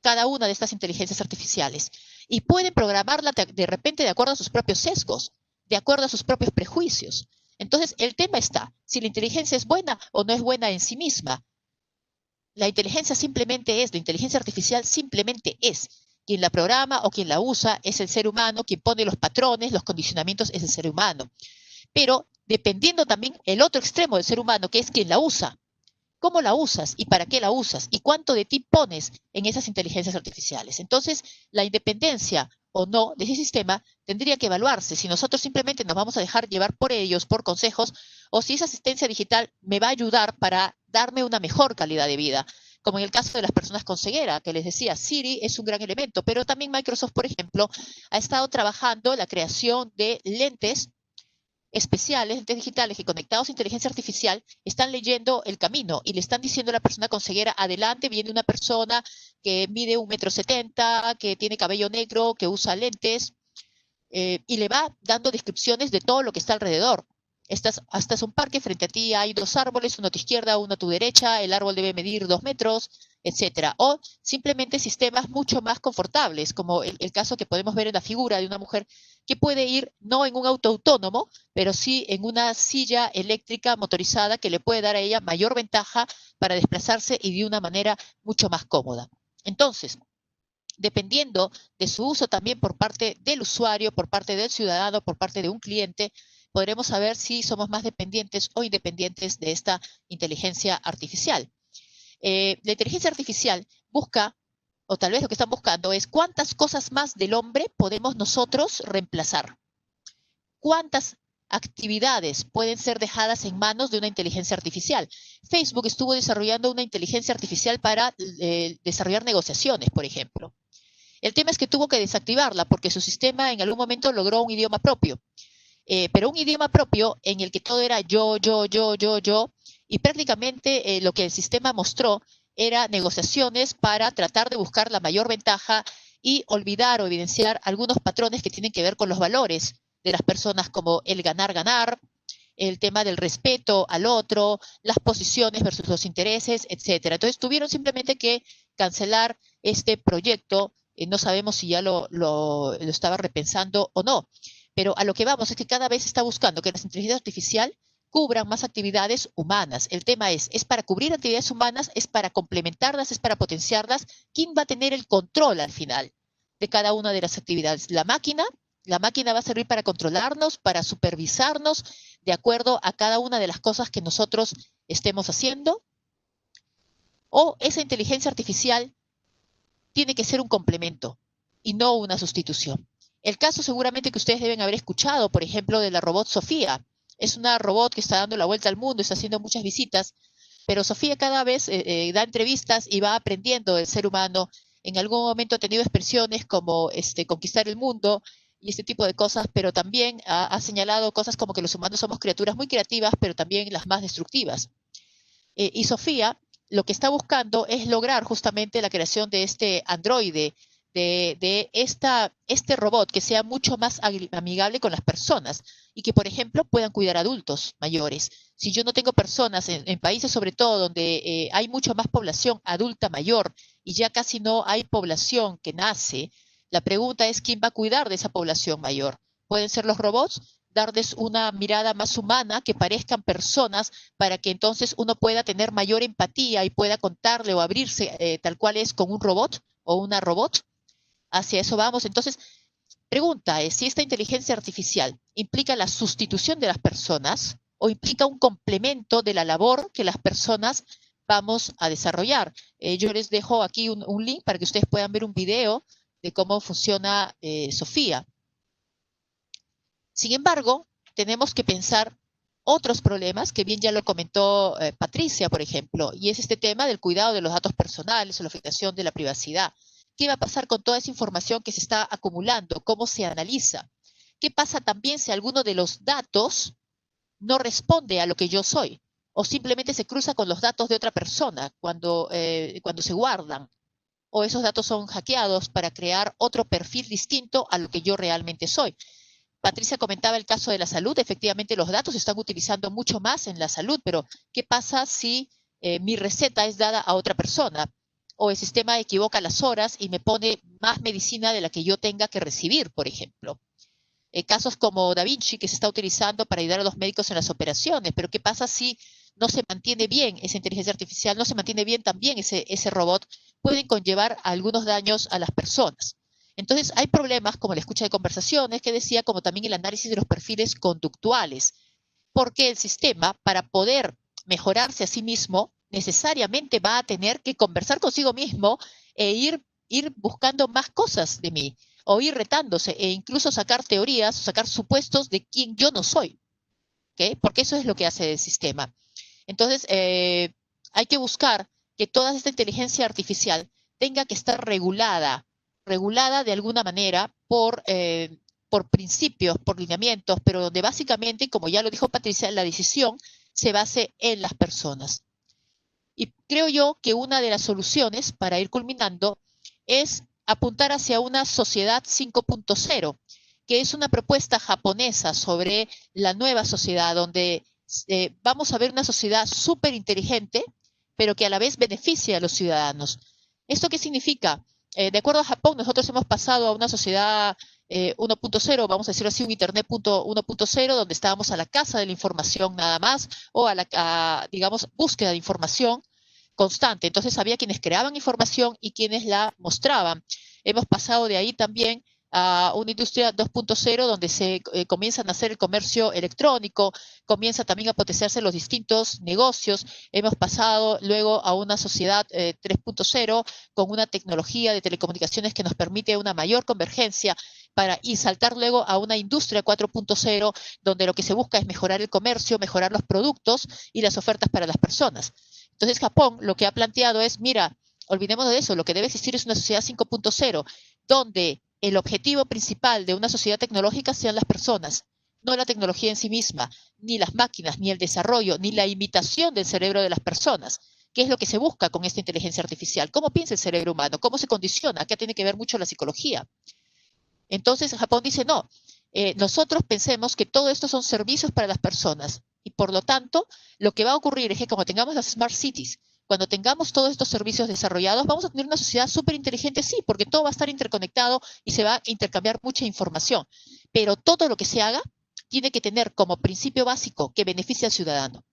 cada una de estas inteligencias artificiales. Y pueden programarla de repente de acuerdo a sus propios sesgos, de acuerdo a sus propios prejuicios. Entonces, el tema está, si la inteligencia es buena o no es buena en sí misma. La inteligencia artificial simplemente es. Quien la programa o quien la usa es el ser humano, quien pone los patrones, los condicionamientos es el ser humano. Pero dependiendo también el otro extremo del ser humano, que es quien la usa, cómo la usas y para qué la usas y cuánto de ti pones en esas inteligencias artificiales. Entonces, la independencia o no de ese sistema tendría que evaluarse si nosotros simplemente nos vamos a dejar llevar por ellos, por consejos, o si esa asistencia digital me va a ayudar para darme una mejor calidad de vida. Como en el caso de las personas con ceguera, que les decía, Siri es un gran elemento, pero también Microsoft, por ejemplo, ha estado trabajando la creación de lentes especiales, lentes digitales que conectados a inteligencia artificial están leyendo el camino y le están diciendo a la persona con ceguera, adelante viene una persona que mide 1,70 m, que tiene cabello negro, que usa lentes, y le va dando descripciones de todo lo que está alrededor. Estás un parque, frente a ti hay 2 árboles, uno a tu izquierda, uno a tu derecha, el árbol debe medir 2 metros, etcétera. O simplemente sistemas mucho más confortables, como el caso que podemos ver en la figura de una mujer que puede ir no en un auto autónomo, pero sí en una silla eléctrica motorizada que le puede dar a ella mayor ventaja para desplazarse y de una manera mucho más cómoda. Entonces, dependiendo de su uso también por parte del usuario, por parte del ciudadano, por parte de un cliente, podremos saber si somos más dependientes o independientes de esta inteligencia artificial. La inteligencia artificial busca o tal vez lo que están buscando es cuántas cosas más del hombre podemos nosotros reemplazar. ¿Cuántas actividades pueden ser dejadas en manos de una inteligencia artificial? Facebook estuvo desarrollando una inteligencia artificial para desarrollar negociaciones, por ejemplo. El tema es que tuvo que desactivarla porque su sistema en algún momento logró un idioma propio. Pero un idioma propio en el que todo era yo, y prácticamente lo que el sistema mostró era negociaciones para tratar de buscar la mayor ventaja y olvidar o evidenciar algunos patrones que tienen que ver con los valores de las personas, como el ganar, el tema del respeto al otro, las posiciones versus los intereses, etcétera. Entonces tuvieron simplemente que cancelar este proyecto. No sabemos si ya lo estaba repensando o no. Pero a lo que vamos es que cada vez se está buscando que la inteligencia artificial cubran más actividades humanas. El tema es para cubrir actividades humanas, es para complementarlas, es para potenciarlas. ¿Quién va a tener el control al final de cada una de las actividades? ¿La máquina? La máquina va a servir para controlarnos, para supervisarnos de acuerdo a cada una de las cosas que nosotros estemos haciendo. ¿O esa inteligencia artificial tiene que ser un complemento y no una sustitución? El caso seguramente que ustedes deben haber escuchado, por ejemplo, de la robot Sofía. Es una robot que está dando la vuelta al mundo, está haciendo muchas visitas, pero Sofía cada vez da entrevistas y va aprendiendo del ser humano. En algún momento ha tenido expresiones como conquistar el mundo y este tipo de cosas, pero también ha señalado cosas como que los humanos somos criaturas muy creativas, pero también las más destructivas. Y Sofía lo que está buscando es lograr justamente la creación de este androide, de este robot que sea mucho más amigable con las personas y que, por ejemplo, puedan cuidar adultos mayores. Si yo no tengo personas en países sobre todo donde hay mucho más población adulta mayor y ya casi no hay población que nace, la pregunta es ¿quién va a cuidar de esa población mayor? ¿Pueden ser los robots? Darles una mirada más humana, que parezcan personas, para que entonces uno pueda tener mayor empatía y pueda contarle o abrirse tal cual es con un robot o una robot. Hacia eso vamos. Entonces, pregunta es si esta inteligencia artificial implica la sustitución de las personas o implica un complemento de la labor que las personas vamos a desarrollar. Yo les dejo aquí un link para que ustedes puedan ver un video de cómo funciona Sofía. Sin embargo, tenemos que pensar otros problemas, que bien ya lo comentó Patricia, por ejemplo, y es este tema del cuidado de los datos personales o la afectación de la privacidad. ¿Qué va a pasar con toda esa información que se está acumulando? ¿Cómo se analiza? ¿Qué pasa también si alguno de los datos no responde a lo que yo soy? O simplemente se cruza con los datos de otra persona cuando se guardan. O esos datos son hackeados para crear otro perfil distinto a lo que yo realmente soy. Patricia comentaba el caso de la salud. Efectivamente, los datos se están utilizando mucho más en la salud, pero ¿qué pasa si mi receta es dada a otra persona? O el sistema equivoca las horas y me pone más medicina de la que yo tenga que recibir, por ejemplo. Casos como Da Vinci, que se está utilizando para ayudar a los médicos en las operaciones, pero ¿qué pasa si no se mantiene bien esa inteligencia artificial, no se mantiene bien también ese robot? Pueden conllevar algunos daños a las personas. Entonces, hay problemas como la escucha de conversaciones, que decía, como también el análisis de los perfiles conductuales, porque el sistema, para poder mejorarse a sí mismo, necesariamente va a tener que conversar consigo mismo e ir buscando más cosas de mí, o ir retándose, e incluso sacar teorías, sacar supuestos de quién yo no soy, ¿okay? Porque eso es lo que hace el sistema. Entonces, hay que buscar que toda esta inteligencia artificial tenga que estar regulada de alguna manera por principios, por lineamientos, pero donde básicamente, como ya lo dijo Patricia, la decisión se base en las personas. Y creo yo que una de las soluciones para ir culminando es apuntar hacia una sociedad 5.0, que es una propuesta japonesa sobre la nueva sociedad, donde vamos a ver una sociedad súper inteligente, pero que a la vez beneficia a los ciudadanos. ¿Esto qué significa? De acuerdo a Japón, nosotros hemos pasado a una sociedad 1.0, vamos a decirlo así, un Internet 1.0, donde estábamos a la caza de la información nada más, o digamos, búsqueda de información constante. Entonces había quienes creaban información y quienes la mostraban. Hemos pasado de ahí también a una industria 2.0 donde se comienzan a hacer el comercio electrónico, comienza también a potenciarse los distintos negocios. Hemos pasado luego a una sociedad 3.0 con una tecnología de telecomunicaciones que nos permite una mayor convergencia y saltar luego a una industria 4.0 donde lo que se busca es mejorar el comercio, mejorar los productos y las ofertas para las personas. Entonces Japón lo que ha planteado es, mira, olvidémonos de eso, lo que debe existir es una sociedad 5.0 donde el objetivo principal de una sociedad tecnológica sean las personas, no la tecnología en sí misma, ni las máquinas, ni el desarrollo, ni la imitación del cerebro de las personas. ¿Qué es lo que se busca con esta inteligencia artificial? ¿Cómo piensa el cerebro humano? ¿Cómo se condiciona? Acá tiene que ver mucho la psicología. Entonces Japón dice, no, nosotros pensemos que todo esto son servicios para las personas y por lo tanto lo que va a ocurrir es que como tengamos las Smart Cities, cuando tengamos todos estos servicios desarrollados, vamos a tener una sociedad súper inteligente, sí, porque todo va a estar interconectado y se va a intercambiar mucha información. Pero todo lo que se haga tiene que tener como principio básico que beneficie al ciudadano.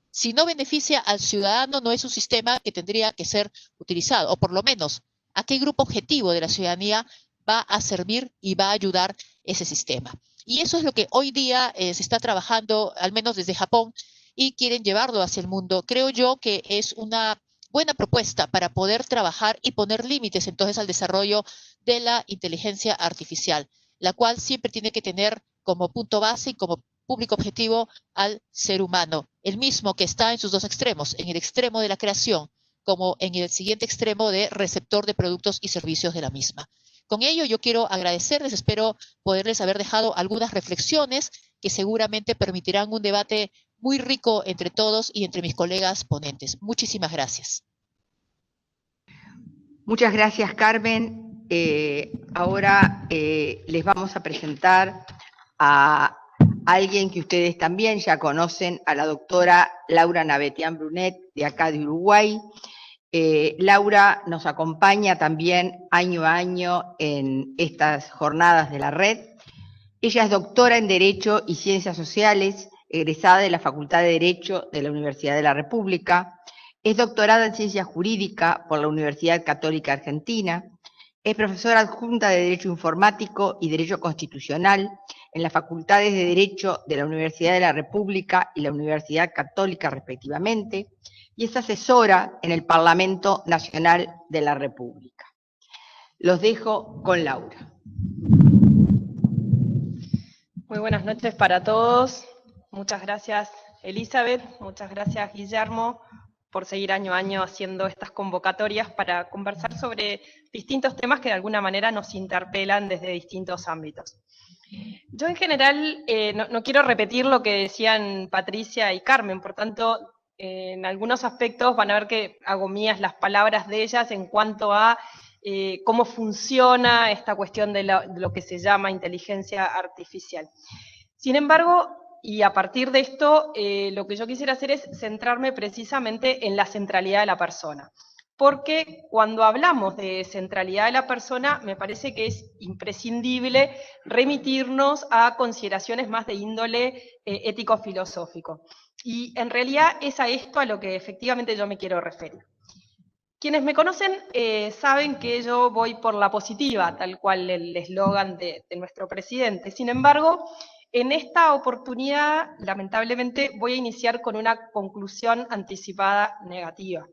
Si no beneficia al ciudadano, no es un sistema que tendría que ser utilizado, o por lo menos, ¿a qué grupo objetivo de la ciudadanía va a servir y va a ayudar ese sistema? Y eso es lo que hoy día se está trabajando, al menos desde Japón, y quieren llevarlo hacia el mundo. Creo yo que es una buena propuesta para poder trabajar y poner límites entonces al desarrollo de la inteligencia artificial, la cual siempre tiene que tener como punto base y como público objetivo al ser humano, el mismo que está en sus dos extremos, en el extremo de la creación, como en el siguiente extremo de receptor de productos y servicios de la misma. Con ello yo quiero agradecerles, espero poderles haber dejado algunas reflexiones que seguramente permitirán un debate muy rico entre todos y entre mis colegas ponentes. Muchísimas gracias. Muchas gracias, Carmen. Ahora les vamos a presentar a alguien que ustedes también ya conocen, a la doctora Laura Navetian Brunet, de acá de Uruguay. Laura nos acompaña también año a año en estas jornadas de la red. Ella es doctora en Derecho y Ciencias Sociales, egresada de la Facultad de Derecho de la Universidad de la República. Es doctorada en Ciencia Jurídica por la Universidad Católica Argentina. Es profesora adjunta de Derecho Informático y Derecho Constitucional en las Facultades de Derecho de la Universidad de la República y la Universidad Católica, respectivamente, y es asesora en el Parlamento Nacional de la República. Los dejo con Laura. Muy buenas noches para todos. Muchas gracias, Elizabeth. Muchas gracias, Guillermo, por seguir año a año haciendo estas convocatorias para conversar sobre distintos temas que de alguna manera nos interpelan desde distintos ámbitos. Yo en general no quiero repetir lo que decían Patricia y Carmen, por tanto, en algunos aspectos van a ver que hago mías las palabras de ellas en cuanto a cómo funciona esta cuestión de lo que se llama inteligencia artificial. Sin embargo, y a partir de esto, lo que yo quisiera hacer es centrarme precisamente en la centralidad de la persona. Porque cuando hablamos de centralidad de la persona, me parece que es imprescindible remitirnos a consideraciones más de índole ético-filosófico. Y en realidad es a esto a lo que efectivamente yo me quiero referir. Quienes me conocen saben que yo voy por la positiva, tal cual el eslogan de nuestro presidente. Sin embargo, en esta oportunidad, lamentablemente, voy a iniciar con una conclusión anticipada negativa.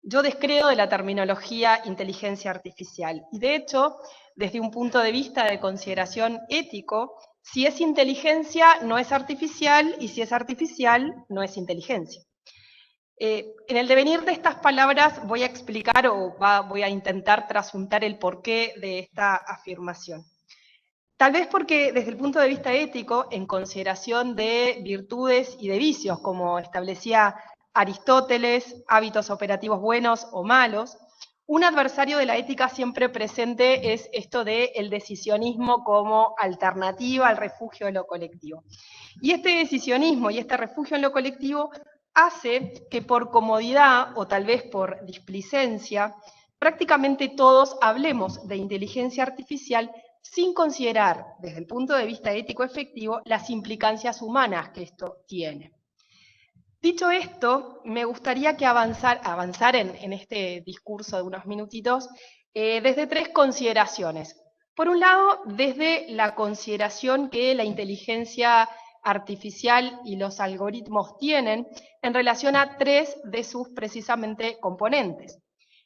Yo descreo de la terminología inteligencia artificial y, de hecho, desde un punto de vista de consideración ético, si es inteligencia no es artificial y si es artificial no es inteligencia. En el devenir de estas palabras voy a explicar voy a intentar trasuntar el porqué de esta afirmación. Tal vez porque desde el punto de vista ético, en consideración de virtudes y de vicios, como establecía Aristóteles, hábitos operativos buenos o malos, un adversario de la ética siempre presente es esto del decisionismo como alternativa al refugio de lo colectivo. Y este decisionismo y este refugio en lo colectivo hace que por comodidad o tal vez por displicencia, prácticamente todos hablemos de inteligencia artificial sin considerar, desde el punto de vista ético efectivo, las implicancias humanas que esto tiene. Dicho esto, me gustaría que avanzar en este discurso de unos minutitos desde tres consideraciones. Por un lado, desde la consideración que la inteligencia artificial y los algoritmos tienen en relación a tres de sus precisamente componentes.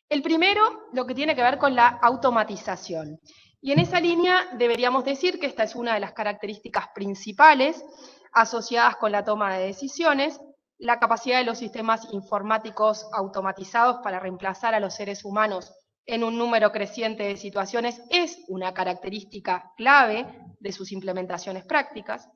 El primero, lo que tiene que ver con la automatización. Y en esa línea deberíamos decir que esta es una de las características principales asociadas con la toma de decisiones, la capacidad de los sistemas informáticos automatizados para reemplazar a los seres humanos en un número creciente de situaciones es una característica clave de sus implementaciones prácticas.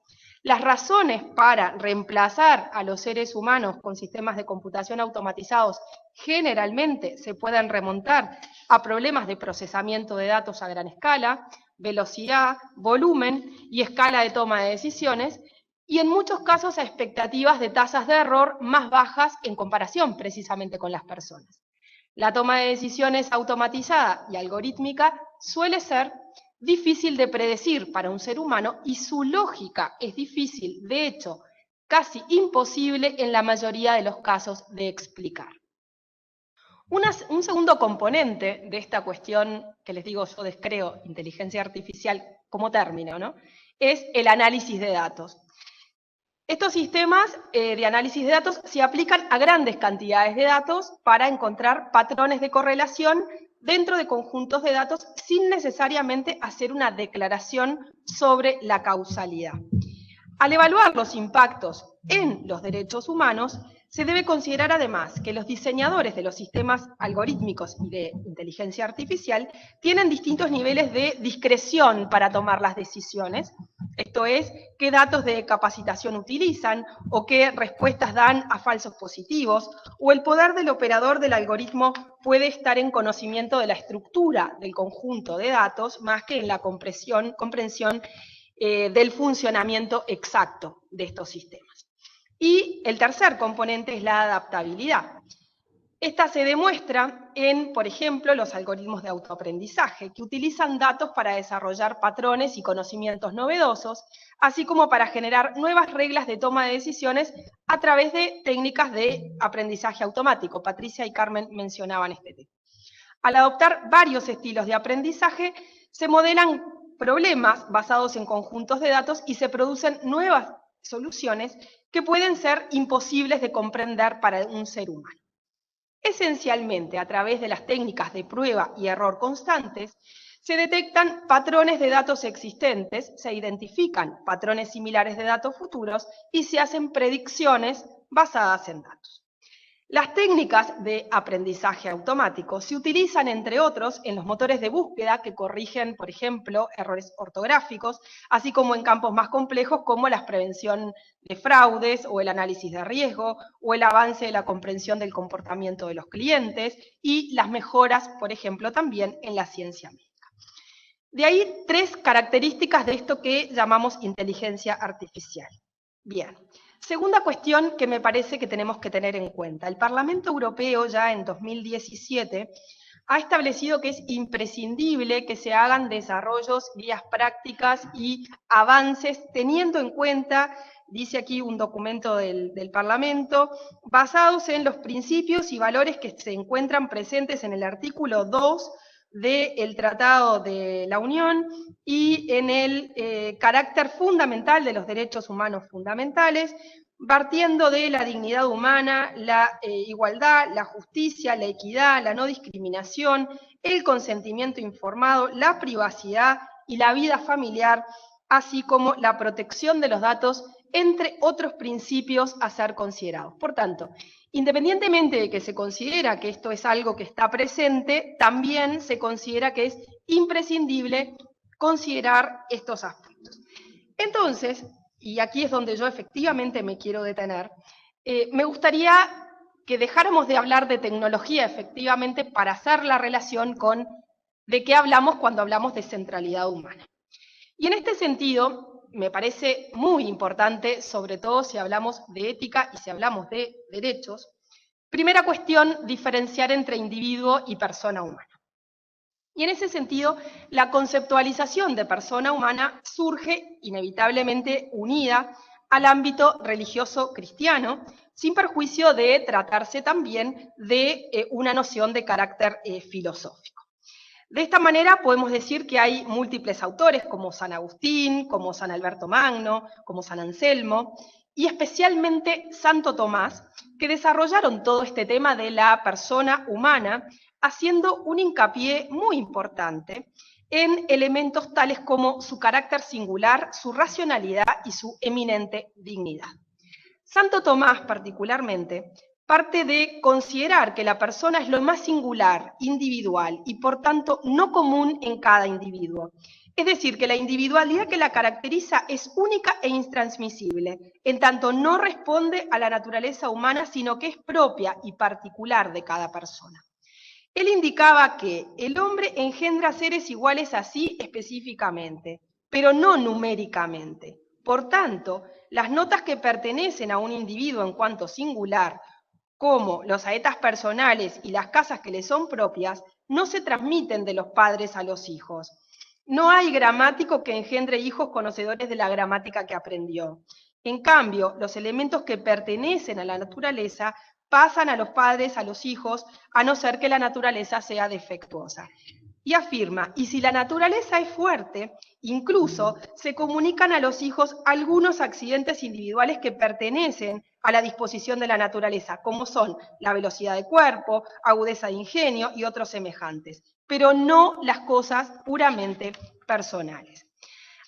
Las razones para reemplazar a los seres humanos con sistemas de computación automatizados generalmente se pueden remontar a problemas de procesamiento de datos a gran escala, velocidad, volumen y escala de toma de decisiones, y en muchos casos a expectativas de tasas de error más bajas en comparación precisamente con las personas. La toma de decisiones automatizada y algorítmica suele ser difícil de predecir para un ser humano y su lógica es difícil, de hecho, casi imposible en la mayoría de los casos de explicar. Un segundo componente de esta cuestión, que les digo, yo descreo inteligencia artificial como término, ¿no?, es el análisis de datos. Estos sistemas de análisis de datos se aplican a grandes cantidades de datos para encontrar patrones de correlación dentro de conjuntos de datos sin necesariamente hacer una declaración sobre la causalidad. Al evaluar los impactos en los derechos humanos, se debe considerar además que los diseñadores de los sistemas algorítmicos y de inteligencia artificial tienen distintos niveles de discreción para tomar las decisiones. Esto es, qué datos de capacitación utilizan o qué respuestas dan a falsos positivos, o el poder del operador del algoritmo puede estar en conocimiento de la estructura del conjunto de datos más que en la comprensión del funcionamiento exacto de estos sistemas. Y el tercer componente es la adaptabilidad. Esta se demuestra en, por ejemplo, los algoritmos de autoaprendizaje, que utilizan datos para desarrollar patrones y conocimientos novedosos, así como para generar nuevas reglas de toma de decisiones a través de técnicas de aprendizaje automático. Patricia y Carmen mencionaban este tema. Al adoptar varios estilos de aprendizaje, se modelan problemas basados en conjuntos de datos y se producen nuevas soluciones que pueden ser imposibles de comprender para un ser humano. Esencialmente, a través de las técnicas de prueba y error constantes, se detectan patrones de datos existentes, se identifican patrones similares de datos futuros y se hacen predicciones basadas en datos. Las técnicas de aprendizaje automático se utilizan, entre otros, en los motores de búsqueda que corrigen, por ejemplo, errores ortográficos, así como en campos más complejos como la prevención de fraudes o el análisis de riesgo o el avance de la comprensión del comportamiento de los clientes y las mejoras, por ejemplo, también en la ciencia médica. De ahí tres características de esto que llamamos inteligencia artificial. Bien. Segunda cuestión que me parece que tenemos que tener en cuenta. El Parlamento Europeo ya en 2017 ha establecido que es imprescindible que se hagan desarrollos, guías prácticas y avances teniendo en cuenta, dice aquí un documento del Parlamento, basados en los principios y valores que se encuentran presentes en el artículo 2 del Tratado de la Unión y en el carácter fundamental de los derechos humanos fundamentales, partiendo de la dignidad humana, la igualdad, la justicia, la equidad, la no discriminación, el consentimiento informado, la privacidad y la vida familiar, así como la protección de los datos, entre otros principios a ser considerados. Por tanto, independientemente de que se considera que esto es algo que está presente, también se considera que es imprescindible considerar estos aspectos. Entonces, y aquí es donde yo efectivamente me quiero detener, me gustaría que dejáramos de hablar de tecnología efectivamente para hacer la relación con de qué hablamos cuando hablamos de centralidad humana. Y en este sentido, me parece muy importante, sobre todo si hablamos de ética y si hablamos de derechos, primera cuestión, diferenciar entre individuo y persona humana. Y en ese sentido, la conceptualización de persona humana surge inevitablemente unida al ámbito religioso cristiano, sin perjuicio de tratarse también de una noción de carácter filosófico. De esta manera podemos decir que hay múltiples autores como San Agustín, como San Alberto Magno, como San Anselmo, y especialmente Santo Tomás, que desarrollaron todo este tema de la persona humana, haciendo un hincapié muy importante en elementos tales como su carácter singular, su racionalidad y su eminente dignidad. Santo Tomás, particularmente, parte de considerar que la persona es lo más singular, individual y por tanto no común en cada individuo. Es decir, que la individualidad que la caracteriza es única e intransmisible, en tanto no responde a la naturaleza humana, sino que es propia y particular de cada persona. Él indicaba que el hombre engendra seres iguales a sí específicamente, pero no numéricamente. Por tanto, las notas que pertenecen a un individuo en cuanto singular, como los aetas personales y las casas que le son propias, no se transmiten de los padres a los hijos. No hay gramático que engendre hijos conocedores de la gramática que aprendió. En cambio, los elementos que pertenecen a la naturaleza pasan a los padres, a los hijos, a no ser que la naturaleza sea defectuosa. Y afirma, y si la naturaleza es fuerte, incluso se comunican a los hijos algunos accidentes individuales que pertenecen a la disposición de la naturaleza, como son la velocidad de cuerpo, agudeza de ingenio y otros semejantes, pero no las cosas puramente personales.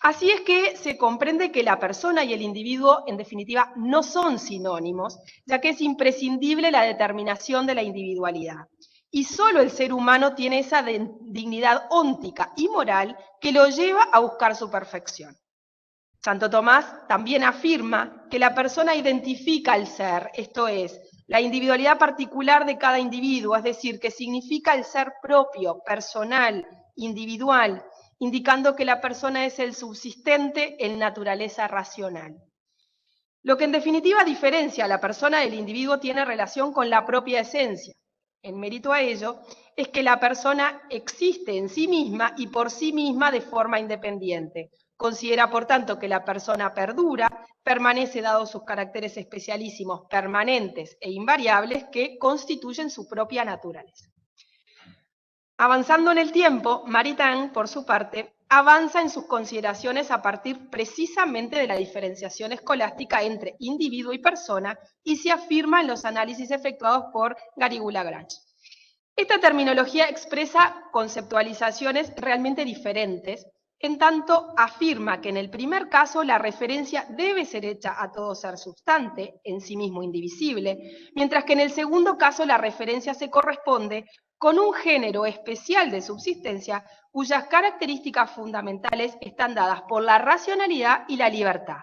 Así es que se comprende que la persona y el individuo, en definitiva, no son sinónimos, ya que es imprescindible la determinación de la individualidad. Y solo el ser humano tiene esa dignidad óntica y moral que lo lleva a buscar su perfección. Santo Tomás también afirma que la persona identifica al ser, esto es, la individualidad particular de cada individuo, es decir, que significa el ser propio, personal, individual, indicando que la persona es el subsistente en naturaleza racional. Lo que en definitiva diferencia a la persona del individuo tiene relación con la propia esencia. En mérito a ello, es que la persona existe en sí misma y por sí misma de forma independiente. Considera, por tanto, que la persona perdura, permanece dados sus caracteres especialísimos, permanentes e invariables que constituyen su propia naturaleza. Avanzando en el tiempo, Maritain, por su parte, avanza en sus consideraciones a partir precisamente de la diferenciación escolástica entre individuo y persona y se afirma en los análisis efectuados por Garrigou-Lagrange. Esta terminología expresa conceptualizaciones realmente diferentes, en tanto afirma que en el primer caso la referencia debe ser hecha a todo ser substante, en sí mismo indivisible, mientras que en el segundo caso la referencia se corresponde con un género especial de subsistencia cuyas características fundamentales están dadas por la racionalidad y la libertad.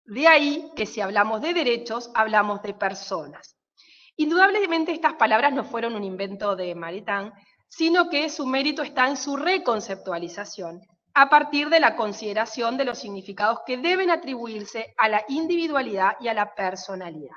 De ahí que si hablamos de derechos, hablamos de personas. Indudablemente estas palabras no fueron un invento de Maritain, sino que su mérito está en su reconceptualización, a partir de la consideración de los significados que deben atribuirse a la individualidad y a la personalidad.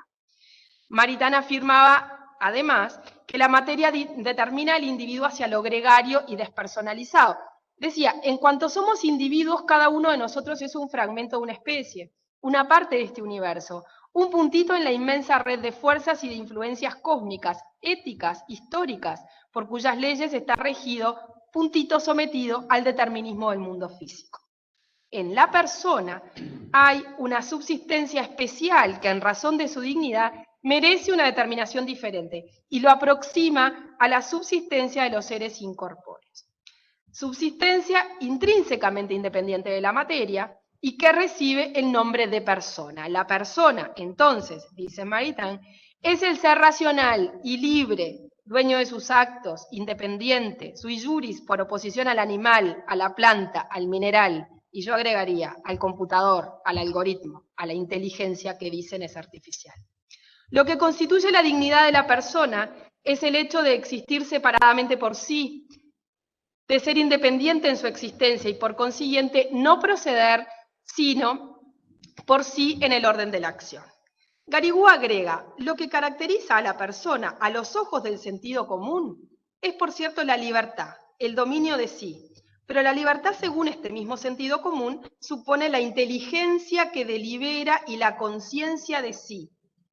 Maritain afirmaba, además, que la materia determina el individuo hacia lo gregario y despersonalizado. Decía, en cuanto somos individuos, cada uno de nosotros es un fragmento de una especie, una parte de este universo, un puntito en la inmensa red de fuerzas y de influencias cósmicas, éticas, históricas, por cuyas leyes está regido, puntito sometido al determinismo del mundo físico. En la persona hay una subsistencia especial que en razón de su dignidad merece una determinación diferente y lo aproxima a la subsistencia de los seres incorpóreos. Subsistencia intrínsecamente independiente de la materia y que recibe el nombre de persona. La persona, entonces, dice Maritain, es el ser racional y libre, dueño de sus actos, independiente, sui juris por oposición al animal, a la planta, al mineral, y yo agregaría al computador, al algoritmo, a la inteligencia que dicen es artificial. Lo que constituye la dignidad de la persona es el hecho de existir separadamente por sí, de ser independiente en su existencia y por consiguiente no proceder sino por sí en el orden de la acción. Garrigou agrega, lo que caracteriza a la persona a los ojos del sentido común es por cierto la libertad, el dominio de sí, pero la libertad según este mismo sentido común supone la inteligencia que delibera y la conciencia de sí,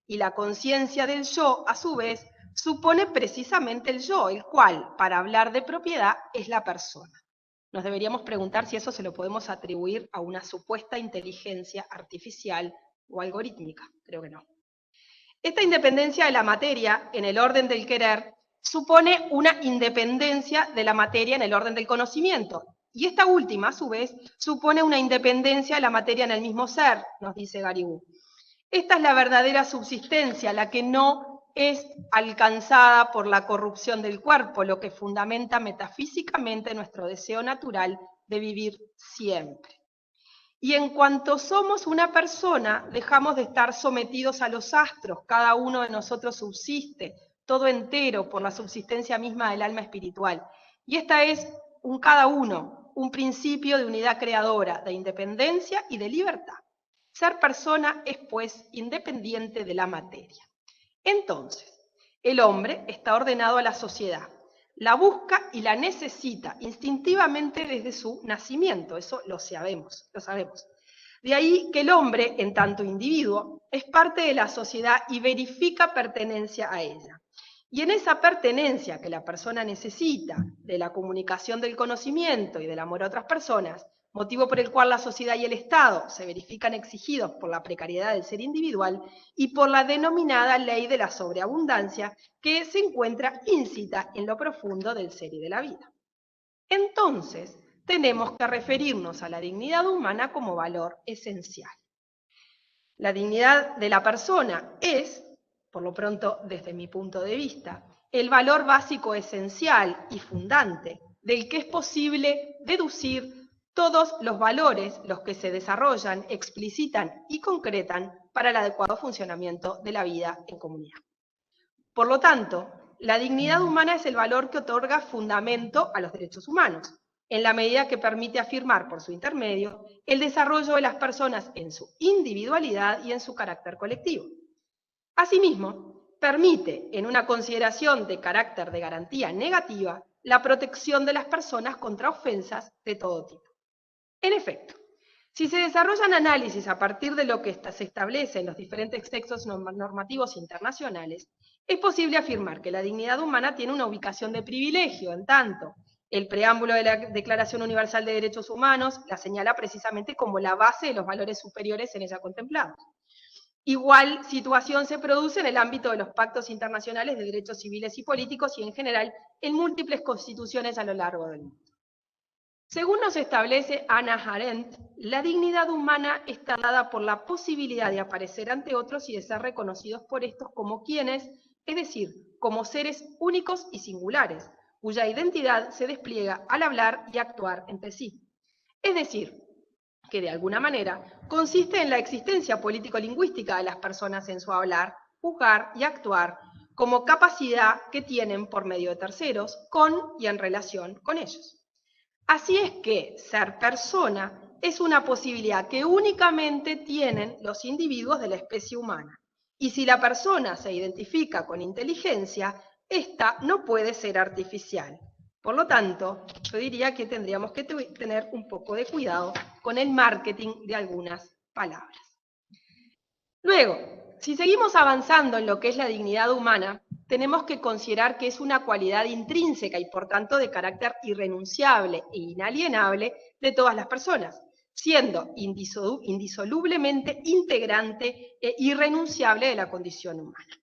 y la conciencia del yo, a su vez, supone precisamente el yo, el cual, para hablar de propiedad, es la persona. Nos deberíamos preguntar si eso se lo podemos atribuir a una supuesta inteligencia artificial o algorítmica. Creo que no. Esta independencia de la materia en el orden del querer supone una independencia de la materia en el orden del conocimiento. Y esta última, a su vez, supone una independencia de la materia en el mismo ser, nos dice Garrigou. Esta es la verdadera subsistencia, la que no es alcanzada por la corrupción del cuerpo, lo que fundamenta metafísicamente nuestro deseo natural de vivir siempre. Y en cuanto somos una persona, dejamos de estar sometidos a los astros, cada uno de nosotros subsiste, todo entero, por la subsistencia misma del alma espiritual. Y esta es un cada uno, un principio de unidad creadora, de independencia y de libertad. Ser persona es, pues, independiente de la materia. Entonces, el hombre está ordenado a la sociedad, la busca y la necesita instintivamente desde su nacimiento, eso lo sabemos. De ahí que el hombre, en tanto individuo, es parte de la sociedad y verifica pertenencia a ella. Y en esa pertenencia que la persona necesita, de la comunicación del conocimiento y del amor a otras personas, motivo por el cual la sociedad y el Estado se verifican exigidos por la precariedad del ser individual y por la denominada ley de la sobreabundancia que se encuentra íncita en lo profundo del ser y de la vida. Entonces, tenemos que referirnos a la dignidad humana como valor esencial. La dignidad de la persona es, por lo pronto desde mi punto de vista, el valor básico esencial y fundante del que es posible deducir todos los valores, los que se desarrollan, explicitan y concretan para el adecuado funcionamiento de la vida en comunidad. Por lo tanto, la dignidad humana es el valor que otorga fundamento a los derechos humanos, en la medida que permite afirmar por su intermedio el desarrollo de las personas en su individualidad y en su carácter colectivo. Asimismo, permite, en una consideración de carácter de garantía negativa, la protección de las personas contra ofensas de todo tipo. En efecto, si se desarrollan análisis a partir de lo que se establece en los diferentes textos normativos internacionales, es posible afirmar que la dignidad humana tiene una ubicación de privilegio, en tanto el preámbulo de la Declaración Universal de Derechos Humanos la señala precisamente como la base de los valores superiores en ella contemplados. Igual situación se produce en el ámbito de los pactos internacionales de derechos civiles y políticos y en general en múltiples constituciones a lo largo del mundo. Según nos establece Hannah Arendt, la dignidad humana está dada por la posibilidad de aparecer ante otros y de ser reconocidos por estos como quienes, es decir, como seres únicos y singulares, cuya identidad se despliega al hablar y actuar entre sí. Es decir, que de alguna manera consiste en la existencia político-lingüística de las personas en su hablar, juzgar y actuar como capacidad que tienen por medio de terceros, con y en relación con ellos. Así es que ser persona es una posibilidad que únicamente tienen los individuos de la especie humana. Y si la persona se identifica con inteligencia, esta no puede ser artificial. Por lo tanto, yo diría que tendríamos que tener un poco de cuidado con el marketing de algunas palabras. Luego, si seguimos avanzando en lo que es la dignidad humana, tenemos que considerar que es una cualidad intrínseca y por tanto de carácter irrenunciable e inalienable de todas las personas, siendo indisolublemente integrante e irrenunciable de la condición humana.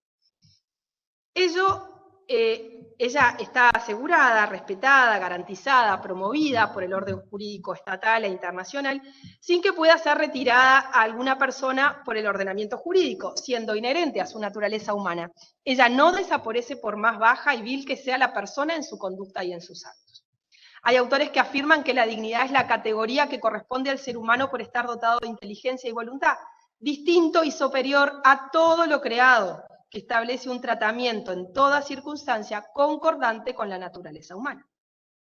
Ella está asegurada, respetada, garantizada, promovida por el orden jurídico estatal e internacional, sin que pueda ser retirada a alguna persona por el ordenamiento jurídico, siendo inherente a su naturaleza humana. Ella no desaparece por más baja y vil que sea la persona en su conducta y en sus actos. Hay autores que afirman que la dignidad es la categoría que corresponde al ser humano por estar dotado de inteligencia y voluntad, distinto y superior a todo lo creado, que establece un tratamiento en toda circunstancia concordante con la naturaleza humana.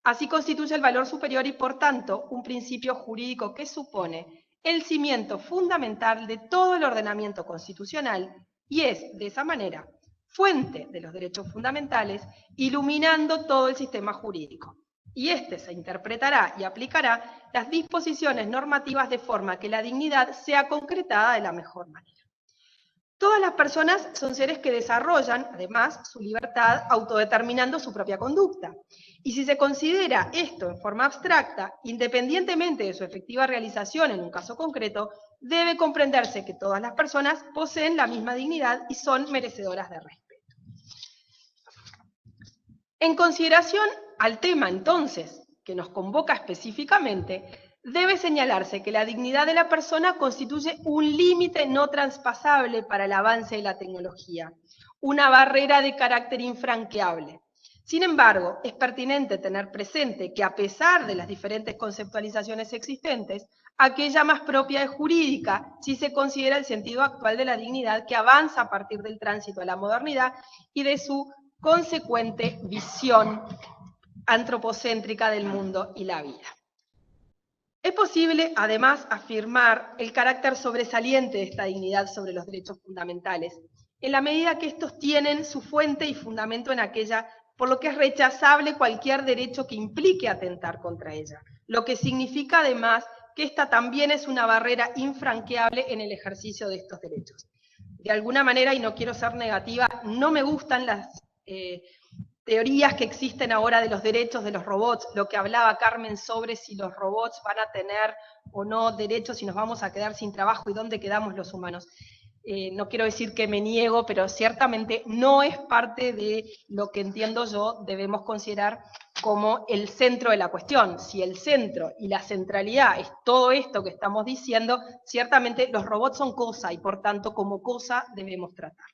Así constituye el valor superior y, por tanto, un principio jurídico que supone el cimiento fundamental de todo el ordenamiento constitucional y es, de esa manera, fuente de los derechos fundamentales, iluminando todo el sistema jurídico. Y este se interpretará y aplicará las disposiciones normativas de forma que la dignidad sea concretada de la mejor manera. Todas las personas son seres que desarrollan, además, su libertad autodeterminando su propia conducta. Y si se considera esto en forma abstracta, independientemente de su efectiva realización en un caso concreto, debe comprenderse que todas las personas poseen la misma dignidad y son merecedoras de respeto. En consideración al tema, entonces, que nos convoca específicamente, debe señalarse que la dignidad de la persona constituye un límite no traspasable para el avance de la tecnología, una barrera de carácter infranqueable. Sin embargo, es pertinente tener presente que a pesar de las diferentes conceptualizaciones existentes, aquella más propia es jurídica si se considera el sentido actual de la dignidad que avanza a partir del tránsito a la modernidad y de su consecuente visión antropocéntrica del mundo y la vida. Es posible, además, afirmar el carácter sobresaliente de esta dignidad sobre los derechos fundamentales, en la medida que estos tienen su fuente y fundamento en aquella, por lo que es rechazable cualquier derecho que implique atentar contra ella, lo que significa además que esta también es una barrera infranqueable en el ejercicio de estos derechos. De alguna manera, y no quiero ser negativa, no me gustan las teorías que existen ahora de los derechos de los robots, lo que hablaba Carmen sobre si los robots van a tener o no derechos, si nos vamos a quedar sin trabajo y dónde quedamos los humanos. No quiero decir que me niego, pero ciertamente no es parte de lo que entiendo yo debemos considerar como el centro de la cuestión. Si el centro y la centralidad es todo esto que estamos diciendo, ciertamente los robots son cosa y por tanto como cosa debemos tratar.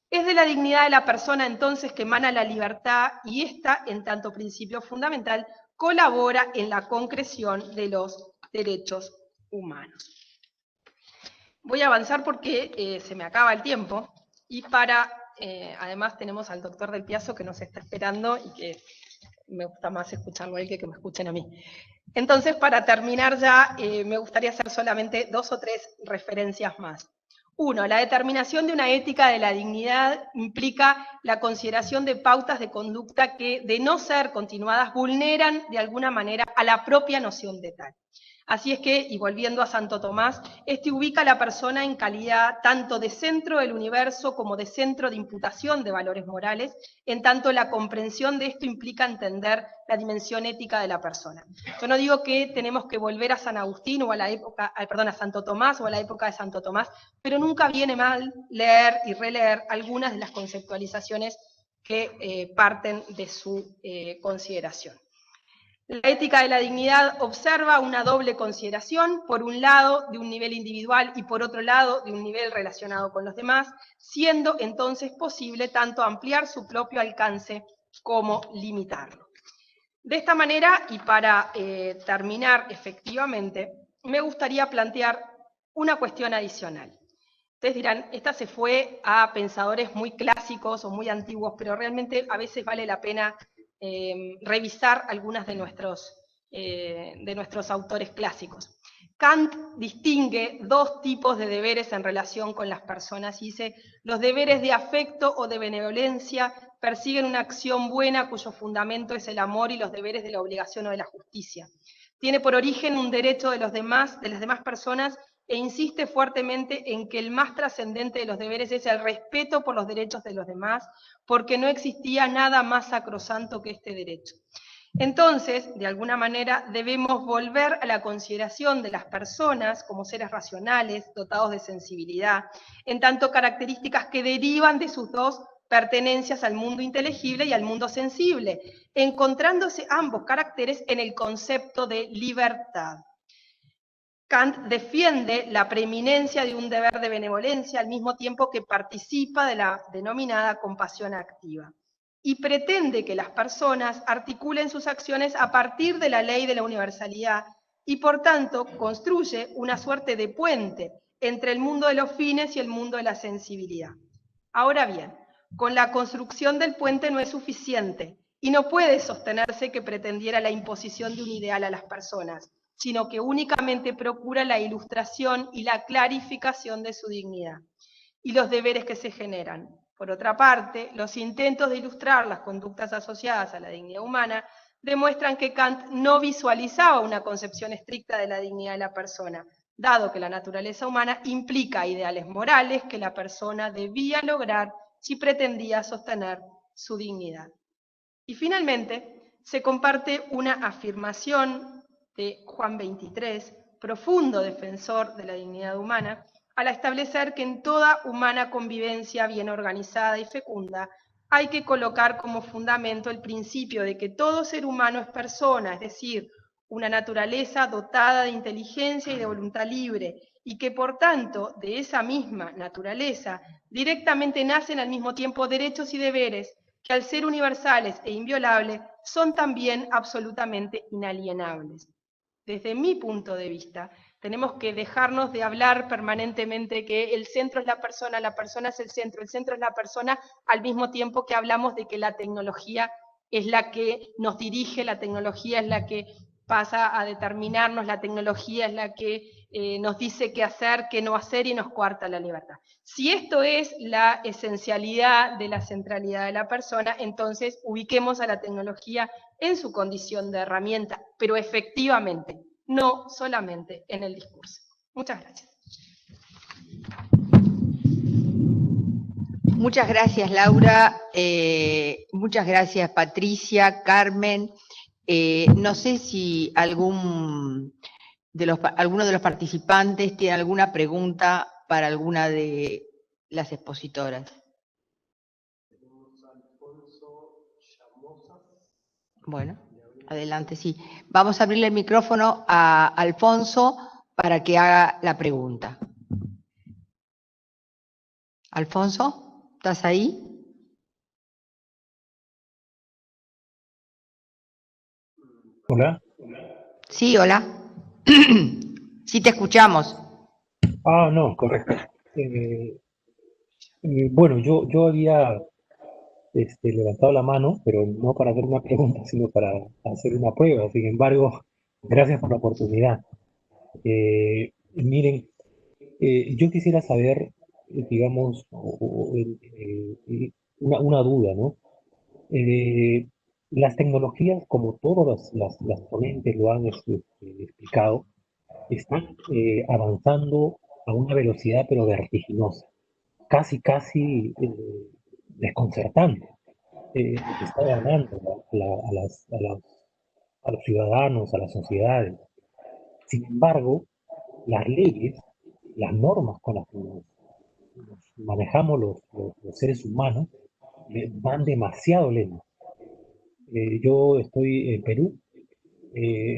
Es de la dignidad de la persona entonces que emana la libertad y esta, en tanto principio fundamental, colabora en la concreción de los derechos humanos. Voy a avanzar porque se me acaba el tiempo y además tenemos al doctor Del Piazzo que nos está esperando y que me gusta más escucharlo a él que me escuchen a mí. Entonces, para terminar ya, me gustaría hacer solamente 2 o 3 referencias más. 1. La determinación de una ética de la dignidad implica la consideración de pautas de conducta que, de no ser continuadas, vulneran de alguna manera a la propia noción de tal. Así es que, y volviendo a Santo Tomás, este ubica a la persona en calidad tanto de centro del universo como de centro de imputación de valores morales, en tanto la comprensión de esto implica entender la dimensión ética de la persona. Yo no digo que tenemos que volver a San Agustín o a Santo Tomás o a la época de Santo Tomás, pero nunca viene mal leer y releer algunas de las conceptualizaciones que parten de su consideración. La ética de la dignidad observa una doble consideración, por un lado de un nivel individual y por otro lado de un nivel relacionado con los demás, siendo entonces posible tanto ampliar su propio alcance como limitarlo. De esta manera, y para terminar efectivamente, me gustaría plantear una cuestión adicional. Ustedes dirán, esta se fue a pensadores muy clásicos o muy antiguos, pero realmente a veces vale la pena revisar algunas de nuestros autores clásicos. Kant distingue 2 tipos de deberes en relación con las personas y dice, los deberes de afecto o de benevolencia persiguen una acción buena cuyo fundamento es el amor y los deberes de la obligación o de la justicia. Tiene por origen un derecho de las demás personas e insiste fuertemente en que el más trascendente de los deberes es el respeto por los derechos de los demás, porque no existía nada más sacrosanto que este derecho. Entonces, de alguna manera, debemos volver a la consideración de las personas como seres racionales, dotados de sensibilidad, en tanto características que derivan de sus 2 pertenencias al mundo inteligible y al mundo sensible, encontrándose ambos caracteres en el concepto de libertad. Kant defiende la preeminencia de un deber de benevolencia al mismo tiempo que participa de la denominada compasión activa. Y pretende que las personas articulen sus acciones a partir de la ley de la universalidad y por tanto construye una suerte de puente entre el mundo de los fines y el mundo de la sensibilidad. Ahora bien, con la construcción del puente no es suficiente y no puede sostenerse que pretendiera la imposición de un ideal a las personas, sino que únicamente procura la ilustración y la clarificación de su dignidad y los deberes que se generan. Por otra parte, los intentos de ilustrar las conductas asociadas a la dignidad humana demuestran que Kant no visualizaba una concepción estricta de la dignidad de la persona, dado que la naturaleza humana implica ideales morales que la persona debía lograr si pretendía sostener su dignidad. Y finalmente, se comparte una afirmación de Juan XXIII, profundo defensor de la dignidad humana, al establecer que en toda humana convivencia bien organizada y fecunda hay que colocar como fundamento el principio de que todo ser humano es persona, es decir, una naturaleza dotada de inteligencia y de voluntad libre, y que por tanto de esa misma naturaleza directamente nacen al mismo tiempo derechos y deberes que al ser universales e inviolables son también absolutamente inalienables. Desde mi punto de vista, tenemos que dejarnos de hablar permanentemente que el centro es la persona es el centro es la persona, al mismo tiempo que hablamos de que la tecnología es la que nos dirige, la tecnología es la que pasa a determinarnos, la tecnología es la que nos dice qué hacer, qué no hacer y nos coarta la libertad. Si esto es la esencialidad de la centralidad de la persona, entonces ubiquemos a la tecnología en su condición de herramienta, pero efectivamente, no solamente en el discurso. Muchas gracias. Muchas gracias, Laura. Muchas gracias, Patricia, Carmen. No sé si alguno de los participantes tiene alguna pregunta para alguna de las expositoras. Bueno, adelante, sí. Vamos a abrirle el micrófono a Alfonso para que haga la pregunta. Alfonso, ¿estás ahí? Hola. Sí, hola. Sí, te escuchamos. Ah, no, correcto. Bueno, yo había levantado la mano, pero no para hacer una pregunta, sino para hacer una prueba. Sin embargo, gracias por la oportunidad. Miren, yo quisiera saber, digamos, una duda, ¿no? Las tecnologías, como todas las ponentes lo han explicado, están avanzando a una velocidad pero vertiginosa, casi desconcertante. Está ganando a los ciudadanos, a las sociedades. Sin embargo, las leyes, las normas con las que nos manejamos los seres humanos, van demasiado lento. Yo estoy en Perú,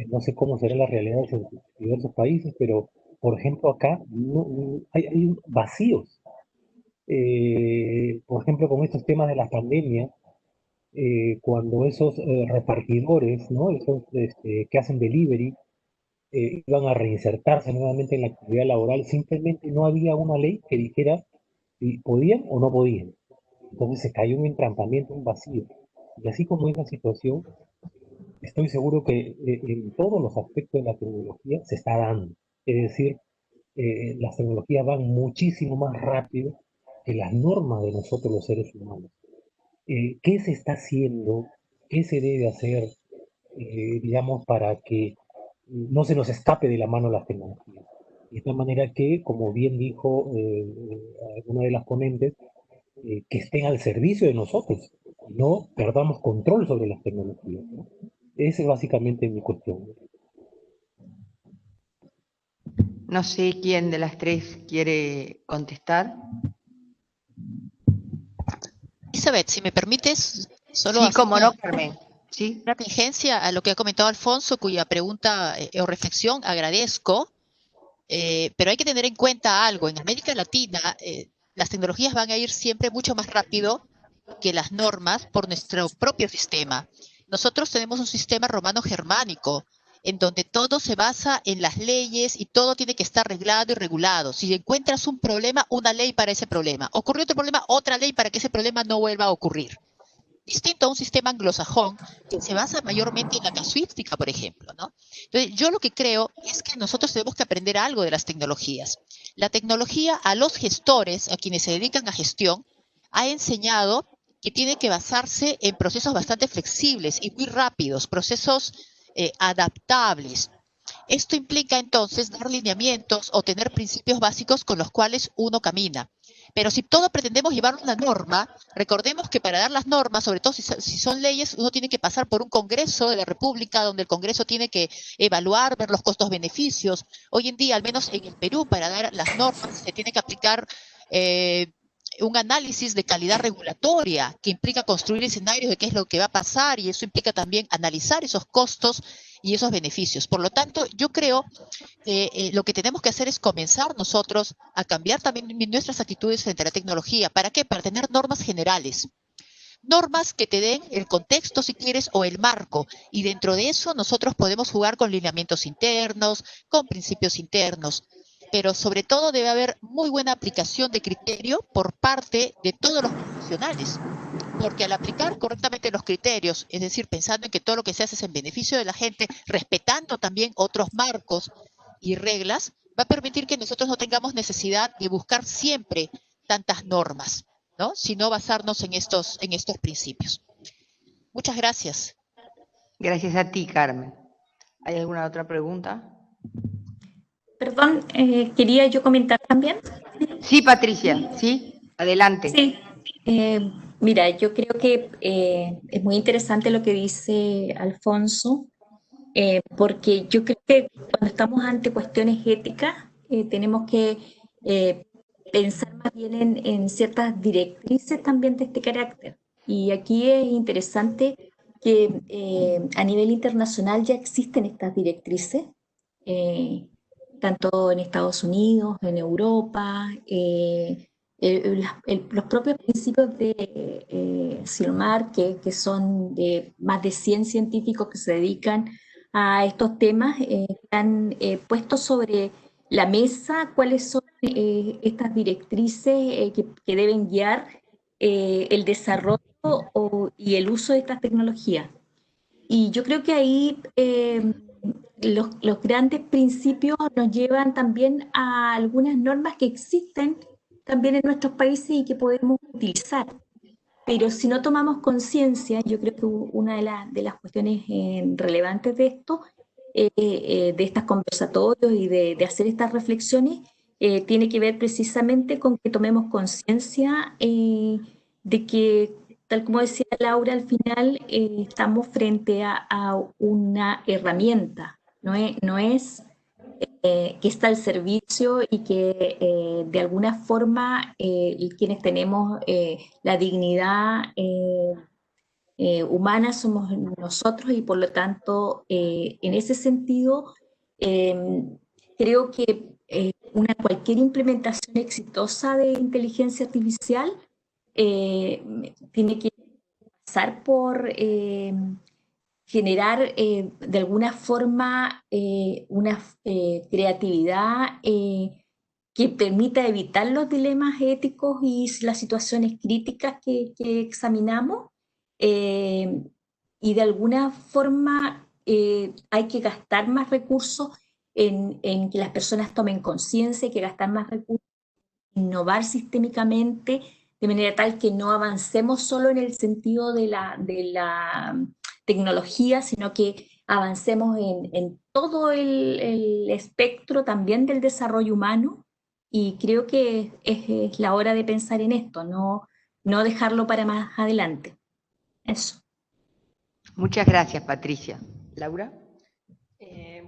no sé cómo será la realidad en diversos países, pero por ejemplo acá hay vacíos. Por ejemplo, con estos temas de las pandemias, cuando esos repartidores, ¿no? Esos que hacen delivery, iban a reinsertarse nuevamente en la actividad laboral, simplemente no había una ley que dijera si podían o no podían. Entonces se cayó un entrampamiento, un vacío. Y así como es la situación, estoy seguro que en todos los aspectos de la tecnología se está dando. Es decir, las tecnologías van muchísimo más rápido que las normas de nosotros los seres humanos. ¿Qué se está haciendo? ¿Qué se debe hacer, digamos, para que no se nos escape de la mano las tecnologías? De tal manera que, como bien dijo una de las ponentes, que estén al servicio de nosotros, no perdamos control sobre las tecnologías, ¿no? Esa es básicamente mi cuestión. No sé quién de las tres quiere contestar. Elizabeth, si me permites, solo Sí, hacer cómo no, Carmen. Sí. una tangencia a lo que ha comentado Alfonso, cuya pregunta o reflexión agradezco, pero hay que tener en cuenta algo. En América Latina, las tecnologías van a ir siempre mucho más rápido que las normas por nuestro propio sistema. Nosotros tenemos un sistema romano-germánico, en donde todo se basa en las leyes y todo tiene que estar reglado y regulado. Si encuentras un problema, una ley para ese problema. Ocurrió otro problema, otra ley para que ese problema no vuelva a ocurrir. Distinto a un sistema anglosajón que se basa mayormente en la casuística, por ejemplo, ¿no? Entonces, yo lo que creo es que nosotros tenemos que aprender algo de las tecnologías. La tecnología a los gestores, a quienes se dedican a gestión, ha enseñado que tiene que basarse en procesos bastante flexibles y muy rápidos, procesos adaptables. Esto implica entonces dar lineamientos o tener principios básicos con los cuales uno camina. Pero si todo pretendemos llevar una norma, recordemos que para dar las normas, sobre todo si son leyes, uno tiene que pasar por un Congreso de la República, donde el Congreso tiene que evaluar, ver los costos-beneficios. Hoy en día, al menos en el Perú, para dar las normas se tiene que aplicar un análisis de calidad regulatoria que implica construir escenarios de qué es lo que va a pasar, y eso implica también analizar esos costos y esos beneficios. Por lo tanto, yo creo que lo que tenemos que hacer es comenzar nosotros a cambiar también nuestras actitudes frente a la tecnología. ¿Para qué? Para tener normas generales. Normas que te den el contexto, si quieres, o el marco. Y dentro de eso nosotros podemos jugar con lineamientos internos, con principios internos. Pero sobre todo debe haber muy buena aplicación de criterio por parte de todos los profesionales. Porque al aplicar correctamente los criterios, es decir, pensando en que todo lo que se hace es en beneficio de la gente, respetando también otros marcos y reglas, va a permitir que nosotros no tengamos necesidad de buscar siempre tantas normas, ¿no? Sino basarnos en estos principios. Muchas gracias. Gracias a ti, Carmen. ¿Hay alguna otra pregunta? Perdón, quería yo comentar también. Sí, Patricia, sí, adelante. Sí, mira, yo creo que es muy interesante lo que dice Alfonso, porque yo creo que cuando estamos ante cuestiones éticas, tenemos que pensar más bien en ciertas directrices también de este carácter. Y aquí es interesante que a nivel internacional ya existen estas directrices, tanto en Estados Unidos, en Europa, los propios principios de SILMAR, que son de más de 100 científicos que se dedican a estos temas, han puesto sobre la mesa cuáles son estas directrices que deben guiar el desarrollo y el uso de estas tecnologías. Y yo creo que ahí los grandes principios nos llevan también a algunas normas que existen también en nuestros países y que podemos utilizar. Pero si no tomamos conciencia, yo creo que una de las cuestiones relevantes de esto, de estos conversatorios y de hacer estas reflexiones, tiene que ver precisamente con que tomemos conciencia de que, tal como decía Laura, al final estamos frente a una herramienta, no es que está al servicio y que de alguna forma quienes tenemos la dignidad humana somos nosotros, y por lo tanto en ese sentido creo que cualquier implementación exitosa de inteligencia artificial tiene que pasar por generar de alguna forma una creatividad que permita evitar los dilemas éticos y las situaciones críticas que examinamos, y de alguna forma hay que gastar más recursos en que las personas tomen conciencia, hay que gastar más recursos en innovar sistémicamente, de manera tal que no avancemos solo en el sentido de la tecnología, sino que avancemos en todo el espectro también del desarrollo humano. Y creo que es la hora de pensar en esto, no dejarlo para más adelante. Eso. Muchas gracias, Patricia. ¿Laura?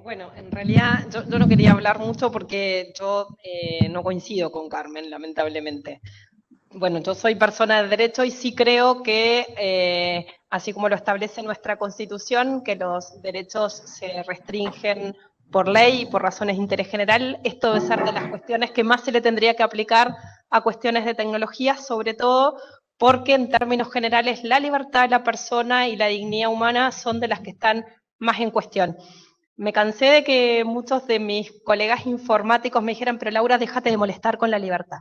Bueno, en realidad yo no quería hablar mucho porque yo no coincido con Carmen, lamentablemente. Bueno, yo soy persona de derecho y sí creo que, así como lo establece nuestra Constitución, que los derechos se restringen por ley y por razones de interés general, esto debe ser de las cuestiones que más se le tendría que aplicar a cuestiones de tecnología, sobre todo porque en términos generales la libertad de la persona y la dignidad humana son de las que están más en cuestión. Me cansé de que muchos de mis colegas informáticos me dijeran, pero Laura, déjate de molestar con la libertad.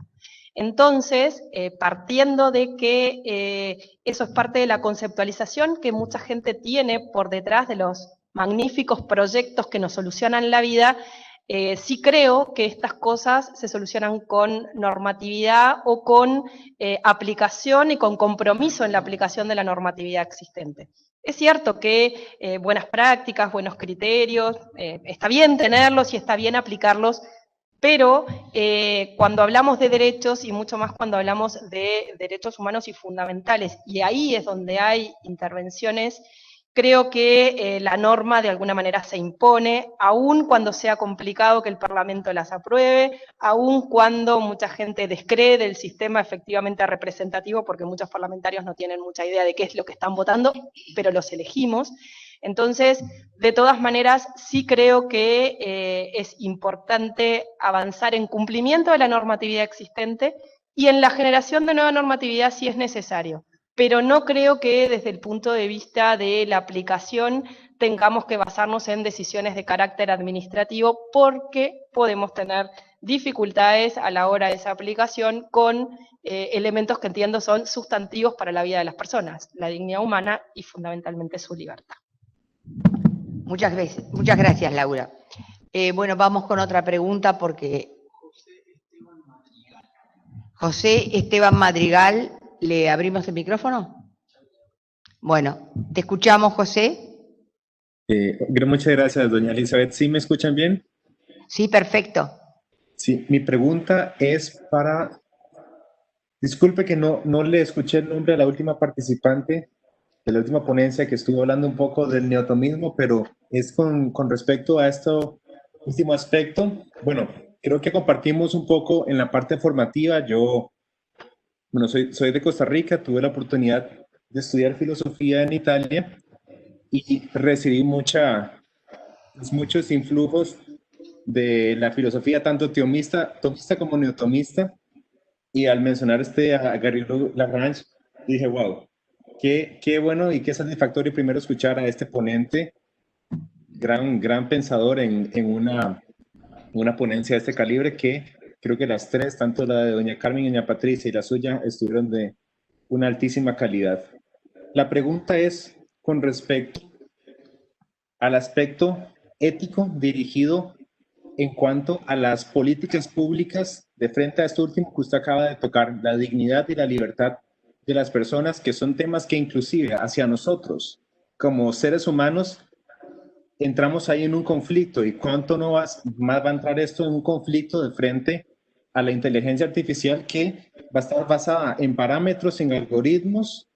Entonces, partiendo de que eso es parte de la conceptualización que mucha gente tiene por detrás de los magníficos proyectos que nos solucionan la vida, sí creo que estas cosas se solucionan con normatividad o con aplicación y con compromiso en la aplicación de la normatividad existente. Es cierto que buenas prácticas, buenos criterios, está bien tenerlos y está bien aplicarlos, pero cuando hablamos de derechos, y mucho más cuando hablamos de derechos humanos y fundamentales, y ahí es donde hay intervenciones, creo que la norma de alguna manera se impone, aun cuando sea complicado que el Parlamento las apruebe, aun cuando mucha gente descree del sistema efectivamente representativo, porque muchos parlamentarios no tienen mucha idea de qué es lo que están votando, pero los elegimos. Entonces, de todas maneras, sí creo que es importante avanzar en cumplimiento de la normatividad existente y en la generación de nueva normatividad si es necesario. Pero no creo que desde el punto de vista de la aplicación tengamos que basarnos en decisiones de carácter administrativo, porque podemos tener dificultades a la hora de esa aplicación con elementos que entiendo son sustantivos para la vida de las personas, la dignidad humana y fundamentalmente su libertad. Muchas gracias, Laura. Bueno, vamos con otra pregunta porque José Esteban Madrigal, ¿le abrimos el micrófono? Bueno, te escuchamos, José. Muchas gracias, doña Elizabeth. ¿Sí me escuchan bien? Sí, perfecto. Sí, mi pregunta es para... Disculpe que no le escuché el nombre a la última participante de la última ponencia, que estuvo hablando un poco del neotomismo, pero es con respecto a este último aspecto. Bueno, creo que compartimos un poco en la parte formativa. Yo, bueno, soy de Costa Rica, tuve la oportunidad de estudiar filosofía en Italia y recibí muchos influjos de la filosofía, tanto tomista como neotomista, y al mencionar a Gary Lagrange, dije, wow, qué bueno y qué satisfactorio primero escuchar a este ponente, gran pensador en una ponencia de este calibre, que creo que las tres, tanto la de doña Carmen y doña Patricia y la suya, estuvieron de una altísima calidad. La pregunta es con respecto al aspecto ético dirigido en cuanto a las políticas públicas de frente a esto último que usted acaba de tocar, la dignidad y la libertad de las personas, que son temas que inclusive hacia nosotros, como seres humanos, entramos ahí en un conflicto. ¿Y cuánto más va a entrar esto en un conflicto de frente a la inteligencia artificial, que va a estar basada en parámetros, en algoritmos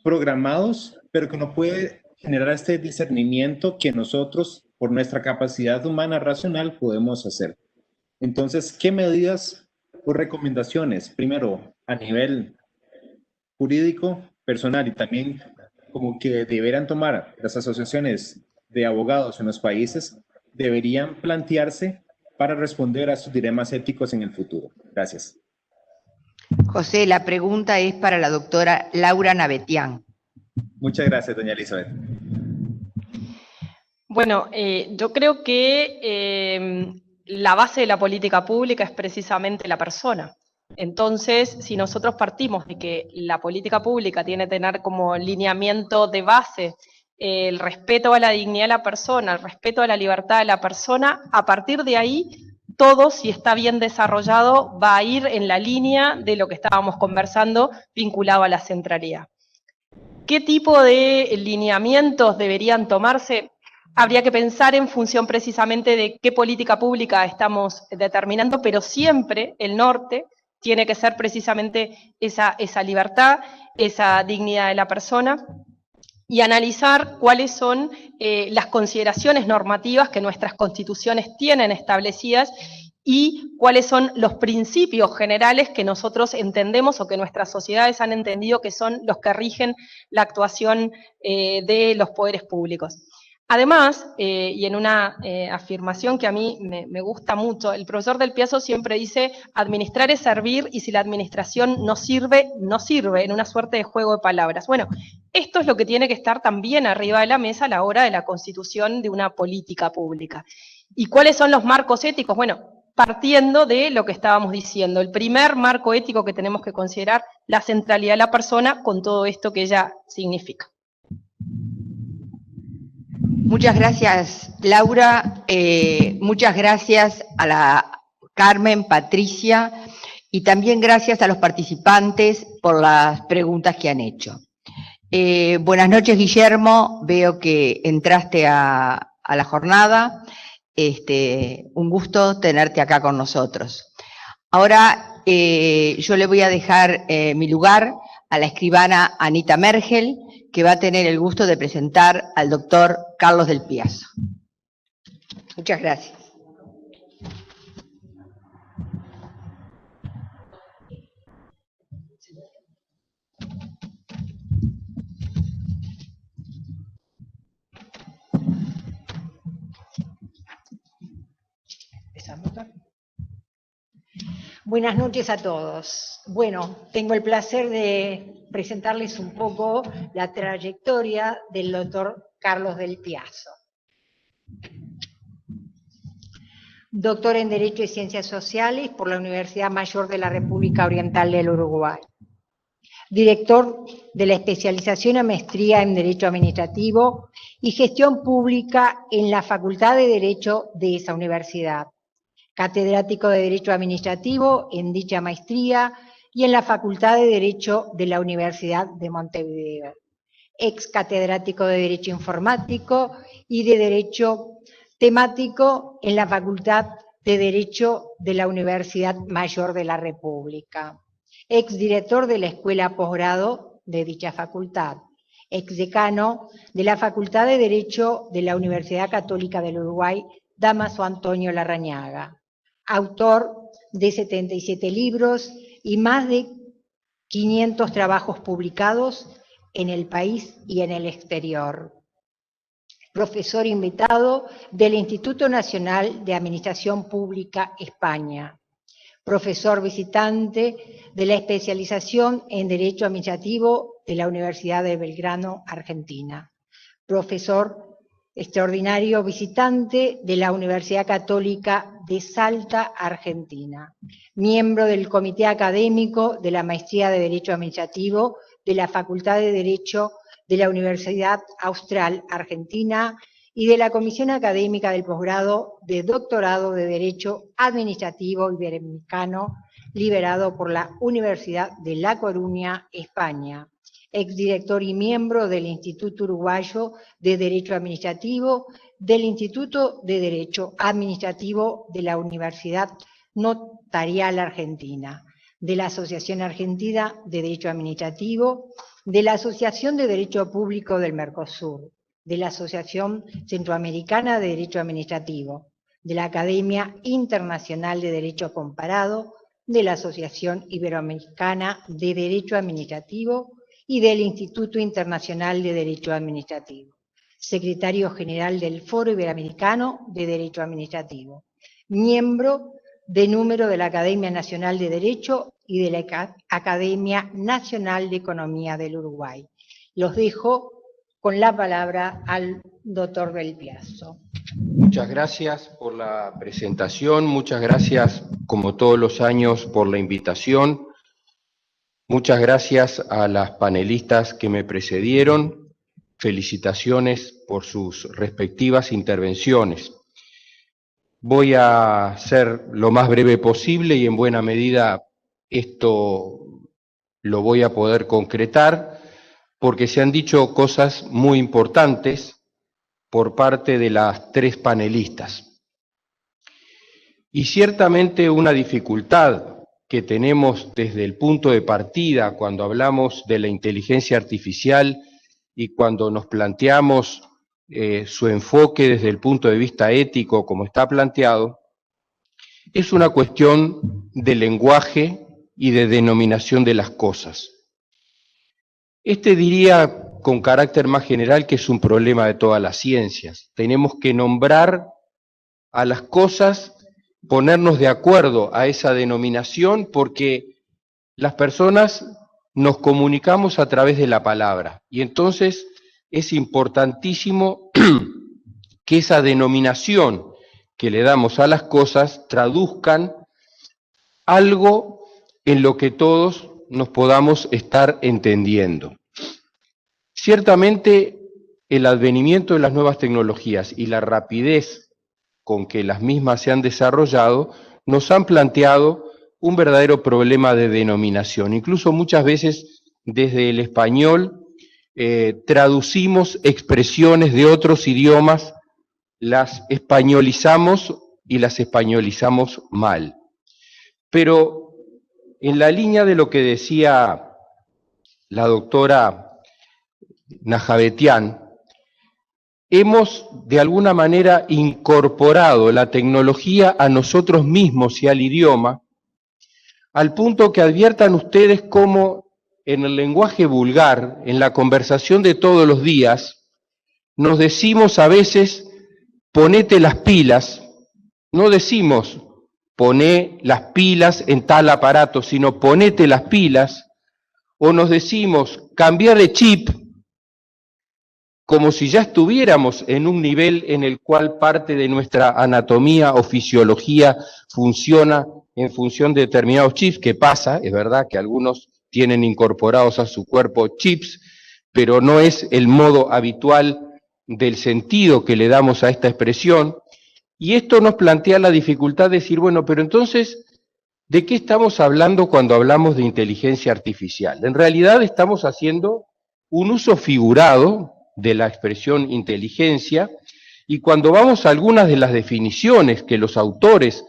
programados, pero que no puede generar este discernimiento que nosotros, por nuestra capacidad humana racional, podemos hacer? Entonces, ¿qué medidas o recomendaciones, primero a nivel jurídico, personal, y también como que deberán tomar las asociaciones de abogados en los países, deberían plantearse para responder a sus dilemas éticos en el futuro? Gracias. José, la pregunta es para la doctora Laura Navetian. Muchas gracias, doña Elizabeth. Bueno, yo creo que la base de la política pública es precisamente la persona. Entonces, si nosotros partimos de que la política pública tiene que tener como lineamiento de base el respeto a la dignidad de la persona, el respeto a la libertad de la persona, a partir de ahí, todo, si está bien desarrollado, va a ir en la línea de lo que estábamos conversando vinculado a la centralidad. ¿Qué tipo de lineamientos deberían tomarse? Habría que pensar en función precisamente de qué política pública estamos determinando, pero siempre el norte tiene que ser precisamente esa libertad, esa dignidad de la persona, y analizar cuáles son las consideraciones normativas que nuestras constituciones tienen establecidas y cuáles son los principios generales que nosotros entendemos o que nuestras sociedades han entendido que son los que rigen la actuación de los poderes públicos. Además, y en una afirmación que a mí me gusta mucho, el profesor Del Piazzo siempre dice: administrar es servir, y si la administración no sirve, no sirve, en una suerte de juego de palabras. Bueno, esto es lo que tiene que estar también arriba de la mesa a la hora de la constitución de una política pública. ¿Y cuáles son los marcos éticos? Bueno, partiendo de lo que estábamos diciendo, el primer marco ético que tenemos que considerar, la centralidad de la persona con todo esto que ella significa. Muchas gracias, Laura. Muchas gracias a la Carmen, Patricia, y también gracias a los participantes por las preguntas que han hecho. Buenas noches, Guillermo. Veo que entraste a la jornada. Un gusto tenerte acá con nosotros. Ahora yo le voy a dejar mi lugar a la escribana Anita Mergel, que va a tener el gusto de presentar al doctor Carlos del Piazzo. Muchas gracias. Buenas noches a todos. Bueno, tengo el placer de presentarles un poco la trayectoria del doctor Carlos del Piazzo. Doctor en Derecho y Ciencias Sociales por la Universidad Mayor de la República Oriental del Uruguay. Director de la especialización a maestría en Derecho Administrativo y Gestión Pública en la Facultad de Derecho de esa universidad. Catedrático de Derecho Administrativo en dicha maestría y en la Facultad de Derecho de la Universidad de Montevideo. Ex catedrático de Derecho Informático y de Derecho Temático en la Facultad de Derecho de la Universidad Mayor de la República. Ex director de la Escuela Posgrado de dicha facultad. Ex decano de la Facultad de Derecho de la Universidad Católica del Uruguay, Dámaso Antonio Larrañaga. Autor de 77 libros y más de 500 trabajos publicados en el país y en el exterior. Profesor invitado del Instituto Nacional de Administración Pública, España. Profesor visitante de la especialización en Derecho Administrativo de la Universidad de Belgrano, Argentina. Profesor extraordinario visitante de la Universidad Católica de Salta, Argentina. Miembro del Comité Académico de la Maestría de Derecho Administrativo de la Facultad de Derecho de la Universidad Austral, Argentina, y de la Comisión Académica del Posgrado de Doctorado de Derecho Administrativo Iberoamericano, liberado por la Universidad de La Coruña, España. Exdirector y miembro del Instituto Uruguayo de Derecho Administrativo, del Instituto de Derecho Administrativo de la Universidad Notarial Argentina, de la Asociación Argentina de Derecho Administrativo, de la Asociación de Derecho Público del Mercosur, de la Asociación Centroamericana de Derecho Administrativo, de la Academia Internacional de Derecho Comparado, de la Asociación Iberoamericana de Derecho Administrativo y del Instituto Internacional de Derecho Administrativo. Secretario General del Foro Iberoamericano de Derecho Administrativo. Miembro de número de la Academia Nacional de Derecho y de la Academia Nacional de Economía del Uruguay. Los dejo con la palabra al doctor del Piazzo. Muchas gracias por la presentación, muchas gracias, como todos los años, por la invitación. Muchas gracias a las panelistas que me precedieron. Felicitaciones por sus respectivas intervenciones. Voy a ser lo más breve posible y en buena medida esto lo voy a poder concretar porque se han dicho cosas muy importantes por parte de las tres panelistas. Y ciertamente una dificultad que tenemos desde el punto de partida cuando hablamos de la inteligencia artificial y cuando nos planteamos su enfoque desde el punto de vista ético como está planteado, es una cuestión de lenguaje y de denominación de las cosas. Diría con carácter más general que es un problema de todas las ciencias. Tenemos que nombrar a las cosas, ponernos de acuerdo a esa denominación porque las personas nos comunicamos a través de la palabra y entonces es importantísimo que esa denominación que le damos a las cosas traduzcan algo en lo que todos nos podamos estar entendiendo. Ciertamente el advenimiento de las nuevas tecnologías y la rapidez con que las mismas se han desarrollado nos han planteado un verdadero problema de denominación. Incluso muchas veces desde el español traducimos expresiones de otros idiomas, las españolizamos y las españolizamos mal. Pero en la línea de lo que decía la doctora Najabetian, hemos de alguna manera incorporado la tecnología a nosotros mismos y al idioma, al punto que adviertan ustedes cómo en el lenguaje vulgar, en la conversación de todos los días, nos decimos a veces, ponete las pilas, no decimos poné las pilas en tal aparato, sino ponete las pilas, o nos decimos cambiar de chip, como si ya estuviéramos en un nivel en el cual parte de nuestra anatomía o fisiología funciona en función de determinados chips, que pasa, es verdad que algunos tienen incorporados a su cuerpo chips, pero no es el modo habitual del sentido que le damos a esta expresión, y esto nos plantea la dificultad de decir, bueno, pero entonces, ¿de qué estamos hablando cuando hablamos de inteligencia artificial? En realidad estamos haciendo un uso figurado de la expresión inteligencia, y cuando vamos a algunas de las definiciones que los autores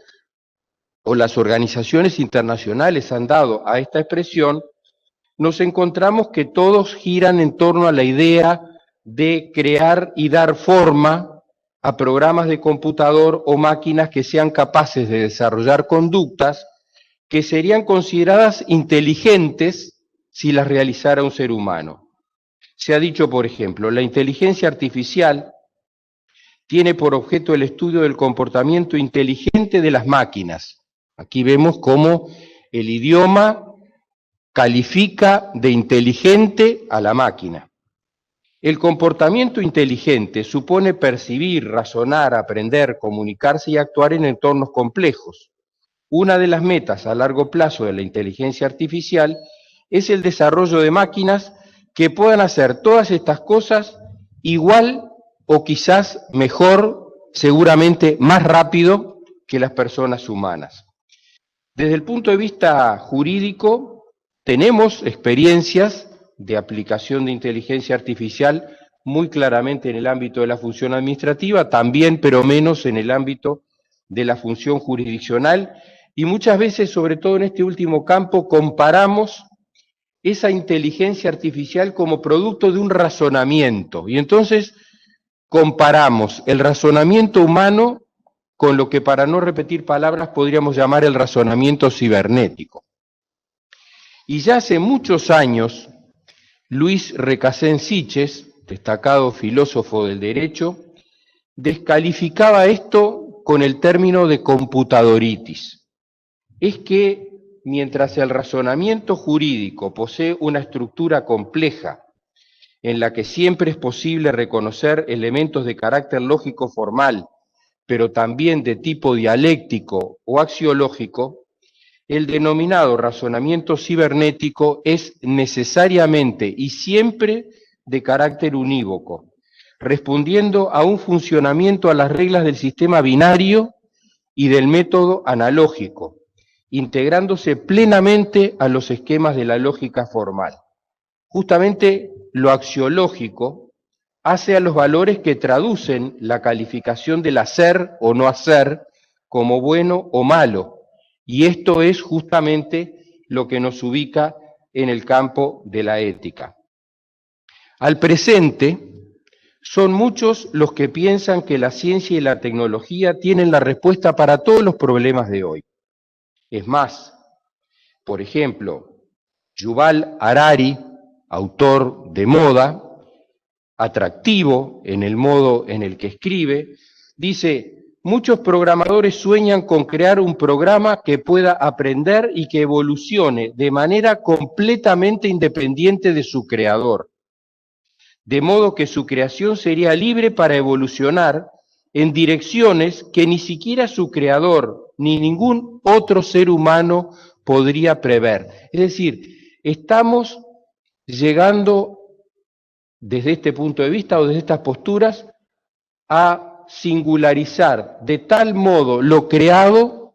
o las organizaciones internacionales han dado a esta expresión, nos encontramos que todos giran en torno a la idea de crear y dar forma a programas de computador o máquinas que sean capaces de desarrollar conductas que serían consideradas inteligentes si las realizara un ser humano. Se ha dicho, por ejemplo, la inteligencia artificial tiene por objeto el estudio del comportamiento inteligente de las máquinas. Aquí vemos cómo el idioma califica de inteligente a la máquina. El comportamiento inteligente supone percibir, razonar, aprender, comunicarse y actuar en entornos complejos. Una de las metas a largo plazo de la inteligencia artificial es el desarrollo de máquinas que puedan hacer todas estas cosas igual o quizás mejor, seguramente más rápido que las personas humanas. Desde el punto de vista jurídico, tenemos experiencias de aplicación de inteligencia artificial muy claramente en el ámbito de la función administrativa, también, pero menos en el ámbito de la función jurisdiccional, y muchas veces, sobre todo en este último campo, comparamos esa inteligencia artificial como producto de un razonamiento, y entonces comparamos el razonamiento humano con lo que, para no repetir palabras, podríamos llamar el razonamiento cibernético. Y ya hace muchos años, Luis Recasén Siches, destacado filósofo del derecho, descalificaba esto con el término de computadoritis. Es que mientras el razonamiento jurídico posee una estructura compleja en la que siempre es posible reconocer elementos de carácter lógico formal, pero también de tipo dialéctico o axiológico, el denominado razonamiento cibernético es necesariamente y siempre de carácter unívoco, respondiendo a un funcionamiento a las reglas del sistema binario y del método analógico, integrándose plenamente a los esquemas de la lógica formal. Justamente lo axiológico hace a los valores que traducen la calificación del hacer o no hacer como bueno o malo, y esto es justamente lo que nos ubica en el campo de la ética. Al presente, son muchos los que piensan que la ciencia y la tecnología tienen la respuesta para todos los problemas de hoy. Es más, por ejemplo, Yuval Harari, autor de Moda, atractivo en el modo en el que escribe, dice: muchos programadores sueñan con crear un programa que pueda aprender y que evolucione de manera completamente independiente de su creador, de modo que su creación sería libre para evolucionar en direcciones que ni siquiera su creador ni ningún otro ser humano podría prever. Es decir, estamos llegando desde este punto de vista o desde estas posturas, a singularizar de tal modo lo creado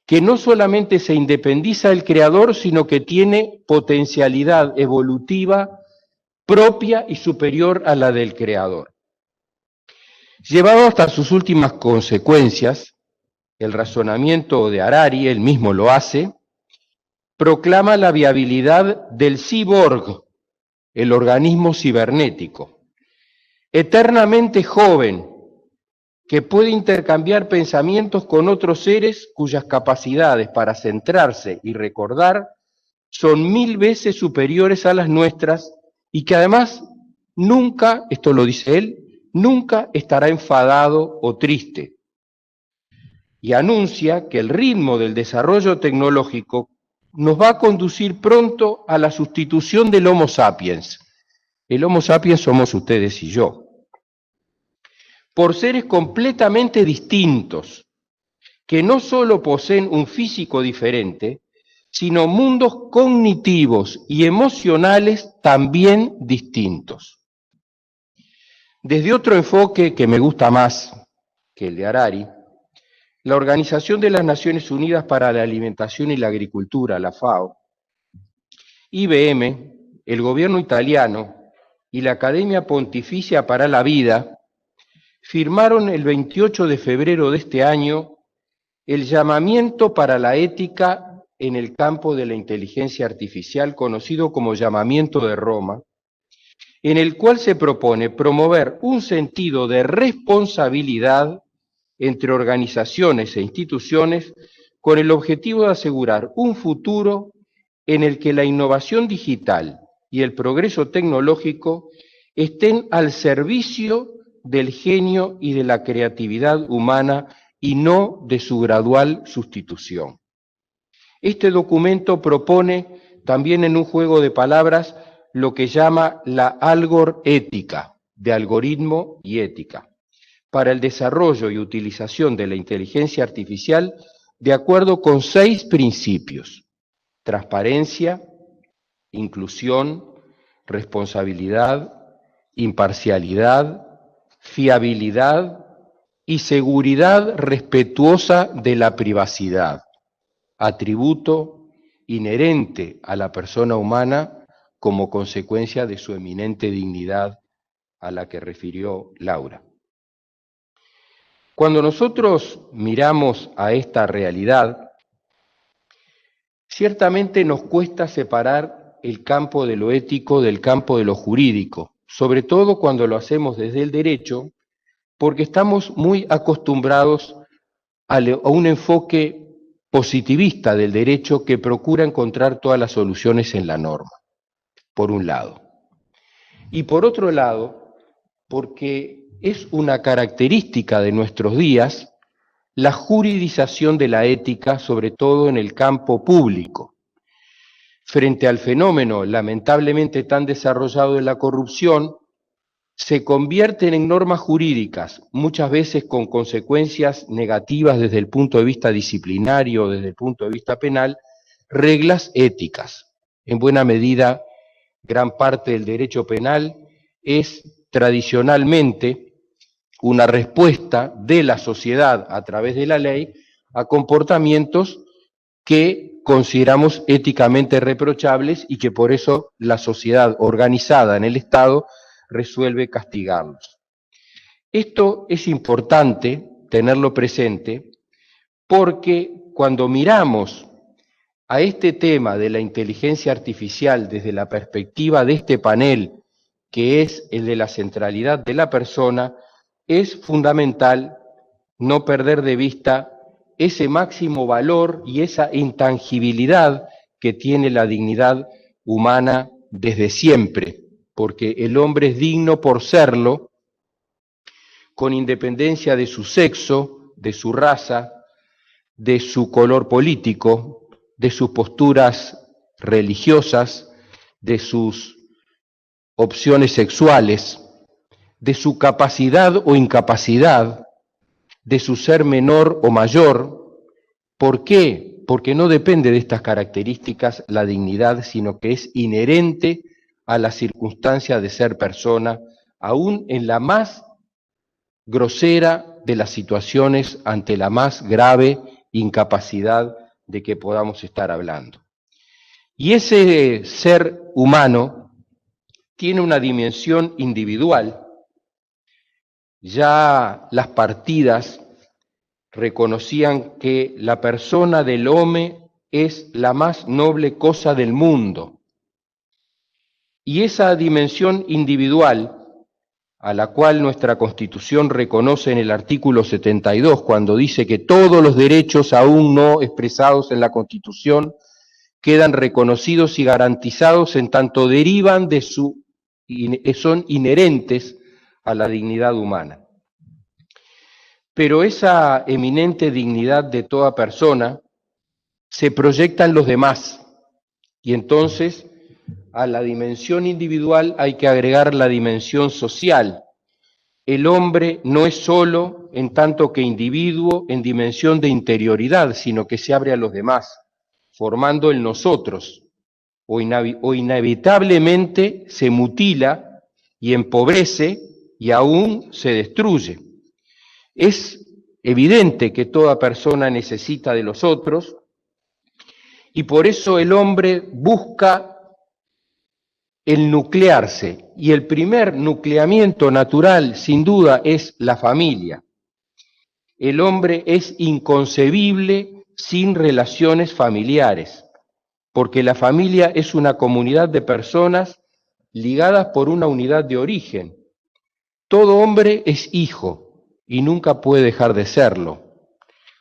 que no solamente se independiza del creador, sino que tiene potencialidad evolutiva propia y superior a la del creador. Llevado hasta sus últimas consecuencias, el razonamiento de Harari, él mismo lo hace, proclama la viabilidad del cyborg, el organismo cibernético, eternamente joven, que puede intercambiar pensamientos con otros seres cuyas capacidades para centrarse y recordar son 1000 veces superiores a las nuestras y que además nunca, esto lo dice él, nunca estará enfadado o triste. Y anuncia que el ritmo del desarrollo tecnológico nos va a conducir pronto a la sustitución del Homo sapiens. El Homo sapiens somos ustedes y yo, por seres completamente distintos, que no solo poseen un físico diferente, sino mundos cognitivos y emocionales también distintos. Desde otro enfoque que me gusta más que el de Harari, la Organización de las Naciones Unidas para la Alimentación y la Agricultura, la FAO, IBM, el gobierno italiano y la Academia Pontificia para la Vida firmaron el 28 de febrero de este año el llamamiento para la ética en el campo de la inteligencia artificial, conocido como Llamamiento de Roma, en el cual se propone promover un sentido de responsabilidad entre organizaciones e instituciones con el objetivo de asegurar un futuro en el que la innovación digital y el progreso tecnológico estén al servicio del genio y de la creatividad humana y no de su gradual sustitución. Este documento propone también en un juego de palabras lo que llama la algorética, de algoritmo y ética, para el desarrollo y utilización de la inteligencia artificial de acuerdo con 6 principios: transparencia, inclusión, responsabilidad, imparcialidad, fiabilidad y seguridad respetuosa de la privacidad, atributo inherente a la persona humana como consecuencia de su eminente dignidad a la que refirió Laura. Cuando nosotros miramos a esta realidad, ciertamente nos cuesta separar el campo de lo ético del campo de lo jurídico, sobre todo cuando lo hacemos desde el derecho, porque estamos muy acostumbrados a un enfoque positivista del derecho que procura encontrar todas las soluciones en la norma, por un lado. Y por otro lado, porque es una característica de nuestros días la juridización de la ética, sobre todo en el campo público. Frente al fenómeno lamentablemente tan desarrollado de la corrupción, se convierten en normas jurídicas, muchas veces con consecuencias negativas desde el punto de vista disciplinario, desde el punto de vista penal, reglas éticas. En buena medida, gran parte del derecho penal es tradicionalmente una respuesta de la sociedad a través de la ley a comportamientos que consideramos éticamente reprochables y que por eso la sociedad organizada en el Estado resuelve castigarlos. Esto es importante tenerlo presente porque cuando miramos a este tema de la inteligencia artificial desde la perspectiva de este panel, que es el de la centralidad de la persona, es fundamental no perder de vista ese máximo valor y esa intangibilidad que tiene la dignidad humana desde siempre, porque el hombre es digno por serlo, con independencia de su sexo, de su raza, de su color político, de sus posturas religiosas, de sus opciones sexuales, de su capacidad o incapacidad, de su ser menor o mayor. ¿Por qué? Porque no depende de estas características la dignidad, sino que es inherente a la circunstancia de ser persona, aún en la más grosera de las situaciones, ante la más grave incapacidad de que podamos estar hablando. Y ese ser humano tiene una dimensión individual. Ya las partidas reconocían que la persona del hombre es la más noble cosa del mundo. Y esa dimensión individual, a la cual nuestra Constitución reconoce en el artículo 72, cuando dice que todos los derechos aún no expresados en la Constitución quedan reconocidos y garantizados en tanto derivan de son inherentes a la dignidad humana. Pero esa eminente dignidad de toda persona se proyecta en los demás, y entonces a la dimensión individual hay que agregar la dimensión social. El hombre no es solo en tanto que individuo en dimensión de interioridad, sino que se abre a los demás, formando el nosotros, o inevitablemente se mutila y empobrece y aún se destruye. Es evidente que toda persona necesita de los otros, y por eso el hombre busca el nuclearse, y el primer nucleamiento natural, sin duda, es la familia. El hombre es inconcebible sin relaciones familiares, porque la familia es una comunidad de personas ligadas por una unidad de origen. Todo hombre es hijo y nunca puede dejar de serlo.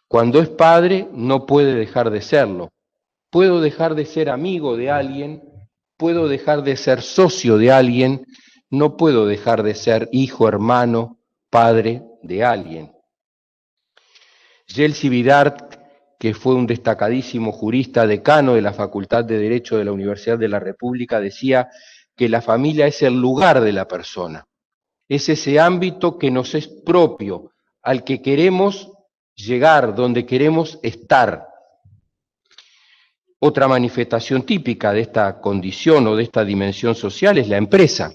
Cuando es padre, no puede dejar de serlo. Puedo dejar de ser amigo de alguien, puedo dejar de ser socio de alguien, no puedo dejar de ser hijo, hermano, padre de alguien. Jelsi Vidart, que fue un destacadísimo jurista, decano de la Facultad de Derecho de la Universidad de la República, decía que la familia es el lugar de la persona, es ese ámbito que nos es propio, al que queremos llegar, donde queremos estar. Otra manifestación típica de esta condición o de esta dimensión social es la empresa,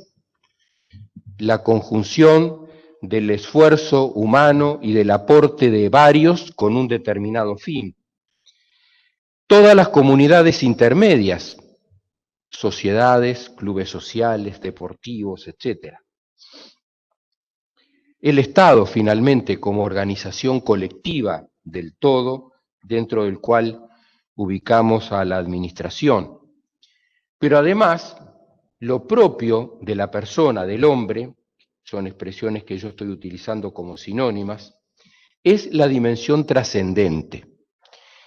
la conjunción del esfuerzo humano y del aporte de varios con un determinado fin. Todas las comunidades intermedias, sociedades, clubes sociales, deportivos, etc. El Estado, finalmente, como organización colectiva del todo, dentro del cual ubicamos a la administración. Pero además, lo propio de la persona, del hombre, son expresiones que yo estoy utilizando como sinónimas, es la dimensión trascendente.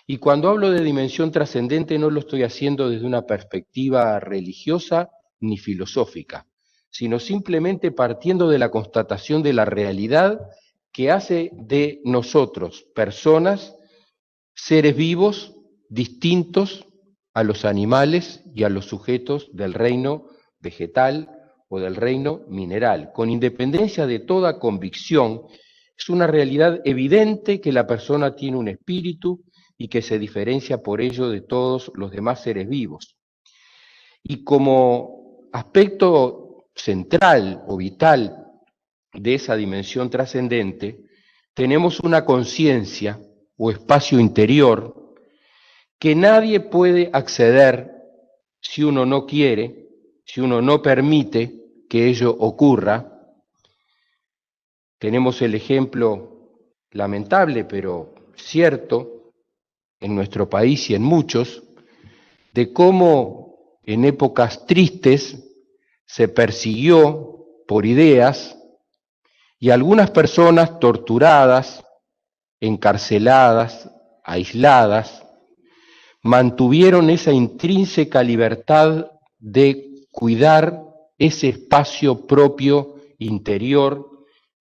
Y cuando hablo de dimensión trascendente no lo estoy haciendo desde una perspectiva religiosa ni filosófica, sino simplemente partiendo de la constatación de la realidad que hace de nosotros personas, seres vivos, distintos a los animales y a los sujetos del reino vegetal o del reino mineral. Con independencia de toda convicción, es una realidad evidente que la persona tiene un espíritu y que se diferencia por ello de todos los demás seres vivos. Y como aspecto central o vital de esa dimensión trascendente, tenemos una conciencia o espacio interior que nadie puede acceder si uno no quiere, si uno no permite que ello ocurra. Tenemos el ejemplo lamentable, pero cierto, en nuestro país y en muchos, de cómo en épocas tristes se persiguió por ideas y algunas personas torturadas, encarceladas, aisladas, mantuvieron esa intrínseca libertad de cuidar ese espacio propio interior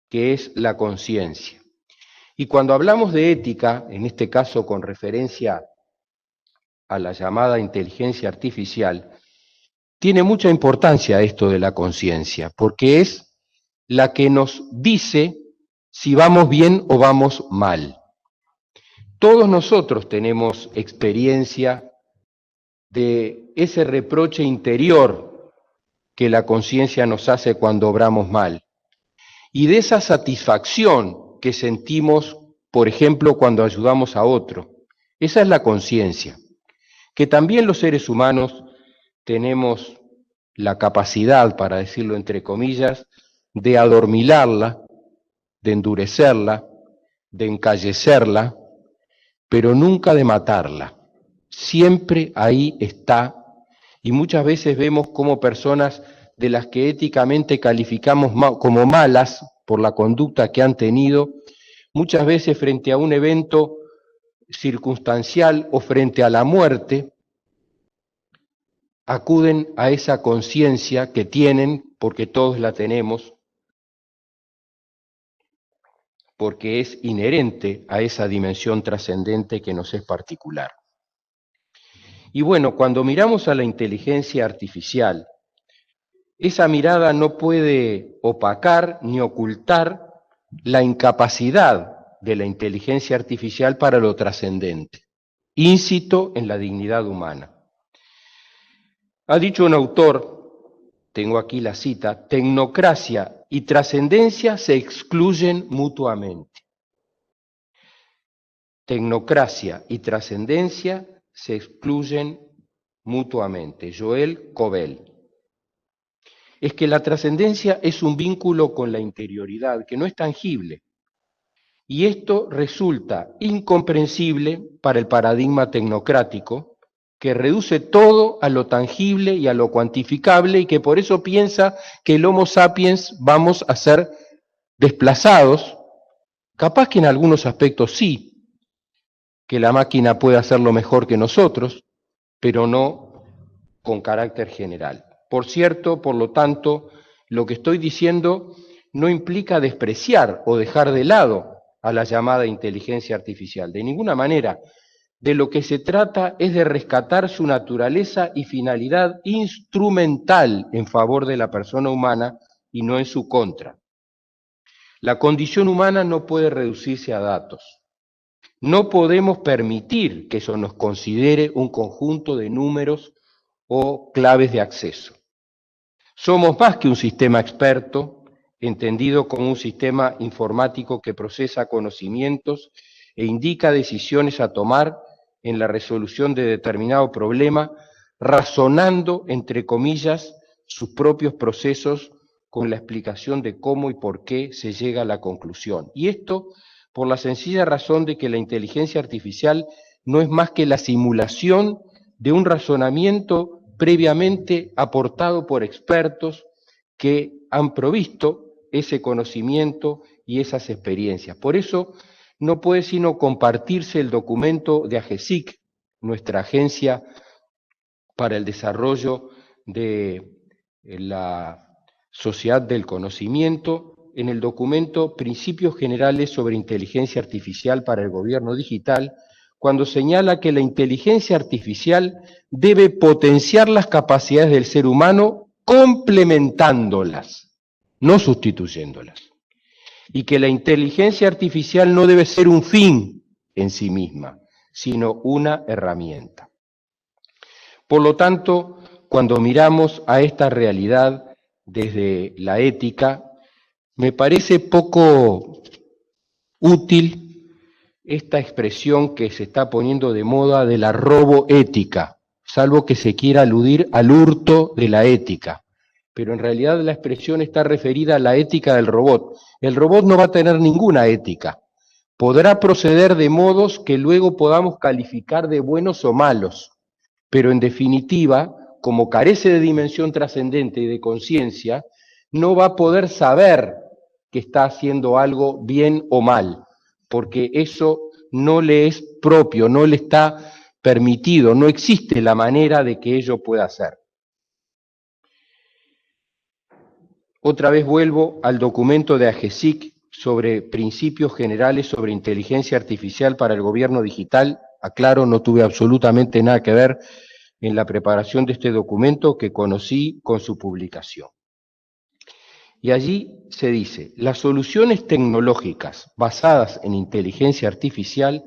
que es la conciencia. Y cuando hablamos de ética, en este caso con referencia a la llamada inteligencia artificial, tiene mucha importancia esto de la conciencia, porque es la que nos dice si vamos bien o vamos mal. Todos nosotros tenemos experiencia de ese reproche interior que la conciencia nos hace cuando obramos mal, y de esa satisfacción que sentimos, por ejemplo, cuando ayudamos a otro. Esa es la conciencia, que también los seres humanos tenemos la capacidad, para decirlo entre comillas, de adormilarla, de endurecerla, de encallecerla, pero nunca de matarla. Siempre ahí está, y muchas veces vemos cómo personas de las que éticamente calificamos como malas por la conducta que han tenido, muchas veces frente a un evento circunstancial o frente a la muerte, acuden a esa conciencia que tienen, porque todos la tenemos, porque es inherente a esa dimensión trascendente que nos es particular. Y bueno, cuando miramos a la inteligencia artificial, esa mirada no puede opacar ni ocultar la incapacidad de la inteligencia artificial para lo trascendente, íncito en la dignidad humana. Ha dicho un autor, tengo aquí la cita, tecnocracia y trascendencia se excluyen mutuamente. Tecnocracia y trascendencia se excluyen mutuamente. Joel Cobel. Es que la trascendencia es un vínculo con la interioridad que no es tangible. Y esto resulta incomprensible para el paradigma tecnocrático, que reduce todo a lo tangible y a lo cuantificable y que por eso piensa que el Homo sapiens vamos a ser desplazados, capaz que en algunos aspectos sí, que la máquina puede hacerlo mejor que nosotros, pero no con carácter general. Por cierto, por lo tanto, lo que estoy diciendo no implica despreciar o dejar de lado a la llamada inteligencia artificial, de ninguna manera. De lo que se trata es de rescatar su naturaleza y finalidad instrumental en favor de la persona humana y no en su contra. La condición humana no puede reducirse a datos. No podemos permitir que eso nos considere un conjunto de números o claves de acceso. Somos más que un sistema experto, entendido como un sistema informático que procesa conocimientos e indica decisiones a tomar en la resolución de determinado problema, razonando, entre comillas, sus propios procesos con la explicación de cómo y por qué se llega a la conclusión. Y esto por la sencilla razón de que la inteligencia artificial no es más que la simulación de un razonamiento previamente aportado por expertos que han provisto ese conocimiento y esas experiencias. Por eso no puede sino compartirse el documento de AGESIC, nuestra Agencia para el Desarrollo de la Sociedad del Conocimiento, en el documento Principios Generales sobre Inteligencia Artificial para el Gobierno Digital, cuando señala que la inteligencia artificial debe potenciar las capacidades del ser humano complementándolas, no sustituyéndolas. Y que la inteligencia artificial no debe ser un fin en sí misma, sino una herramienta. Por lo tanto, cuando miramos a esta realidad desde la ética, me parece poco útil esta expresión que se está poniendo de moda de la roboética, salvo que se quiera aludir al hurto de la ética. Pero en realidad la expresión está referida a la ética del robot. El robot no va a tener ninguna ética. Podrá proceder de modos que luego podamos calificar de buenos o malos, pero en definitiva, como carece de dimensión trascendente y de conciencia, no va a poder saber que está haciendo algo bien o mal, porque eso no le es propio, no le está permitido, no existe la manera de que ello pueda hacer. Otra vez vuelvo al documento de AGESIC sobre principios generales sobre inteligencia artificial para el gobierno digital. Aclaro, no tuve absolutamente nada que ver en la preparación de este documento que conocí con su publicación. Y allí se dice, las soluciones tecnológicas basadas en inteligencia artificial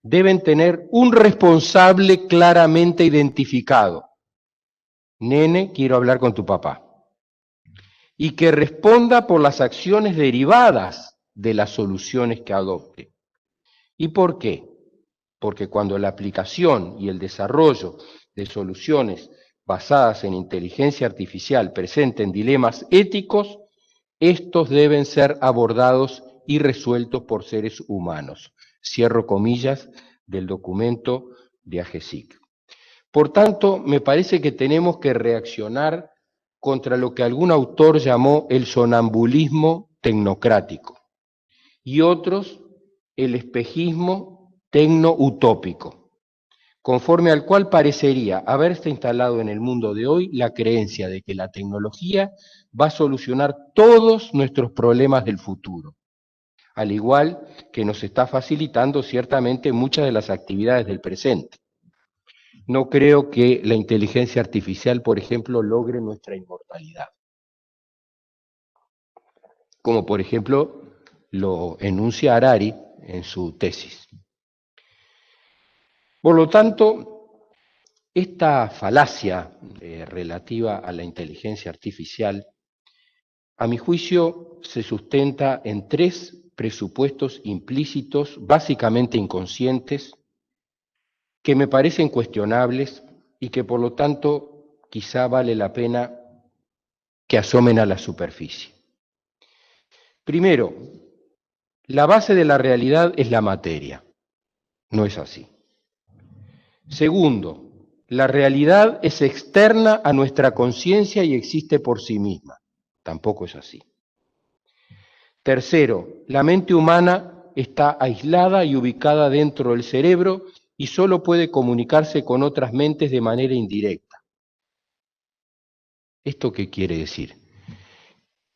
deben tener un responsable claramente identificado. Nene, quiero hablar con tu papá. y que responda por las acciones derivadas de las soluciones que adopte. ¿Y por qué? Porque cuando la aplicación y el desarrollo de soluciones basadas en inteligencia artificial presenten dilemas éticos, estos deben ser abordados y resueltos por seres humanos. Cierro comillas del documento de AGESIC. Por tanto, me parece que tenemos que reaccionar contra lo que algún autor llamó el sonambulismo tecnocrático y otros el espejismo tecno-utópico, conforme al cual parecería haberse instalado en el mundo de hoy la creencia de que la tecnología va a solucionar todos nuestros problemas del futuro, al igual que nos está facilitando ciertamente muchas de las actividades del presente. No creo que la inteligencia artificial, por ejemplo, logre nuestra inmortalidad, como por ejemplo lo enuncia Harari en su tesis. Por lo tanto, esta falacia relativa a la inteligencia artificial, a mi juicio, se sustenta en tres presupuestos implícitos, básicamente inconscientes, que me parecen cuestionables y que por lo tanto quizá vale la pena que asomen a la superficie. Primero, la base de la realidad es la materia. No es así. Segundo, la realidad es externa a nuestra conciencia y existe por sí misma. Tampoco es así. Tercero, la mente humana está aislada y ubicada dentro del cerebro y solo puede comunicarse con otras mentes de manera indirecta. ¿Esto qué quiere decir?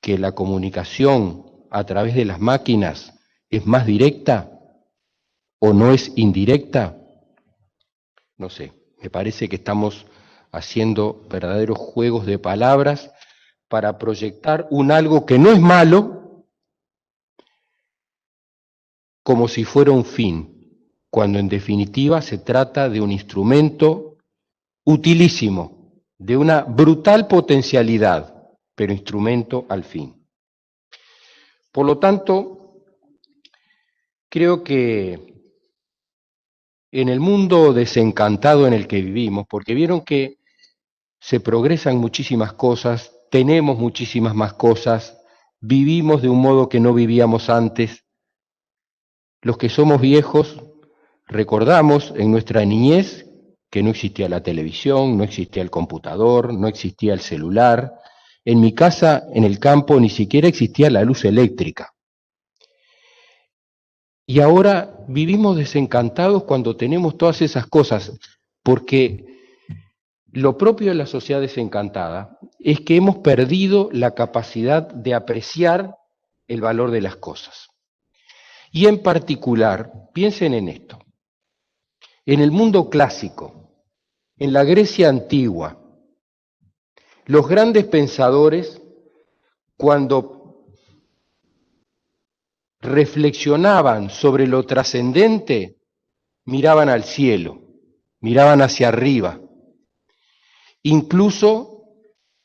¿Que la comunicación a través de las máquinas es más directa o no es indirecta? No sé, me parece que estamos haciendo verdaderos juegos de palabras para proyectar un algo que no es malo como si fuera un fin, cuando en definitiva se trata de un instrumento utilísimo, de una brutal potencialidad, pero instrumento al fin. Por lo tanto, creo que en el mundo desencantado en el que vivimos, porque vieron que se progresan muchísimas cosas, tenemos muchísimas más cosas, vivimos de un modo que no vivíamos antes. Los que somos viejos recordamos en nuestra niñez que no existía la televisión, no existía el computador, no existía el celular. En mi casa, en el campo, ni siquiera existía la luz eléctrica. Y ahora vivimos desencantados cuando tenemos todas esas cosas, porque lo propio de la sociedad desencantada es que hemos perdido la capacidad de apreciar el valor de las cosas. Y en particular, piensen en esto. En el mundo clásico, en la Grecia antigua, los grandes pensadores, cuando reflexionaban sobre lo trascendente, miraban al cielo, miraban hacia arriba. Incluso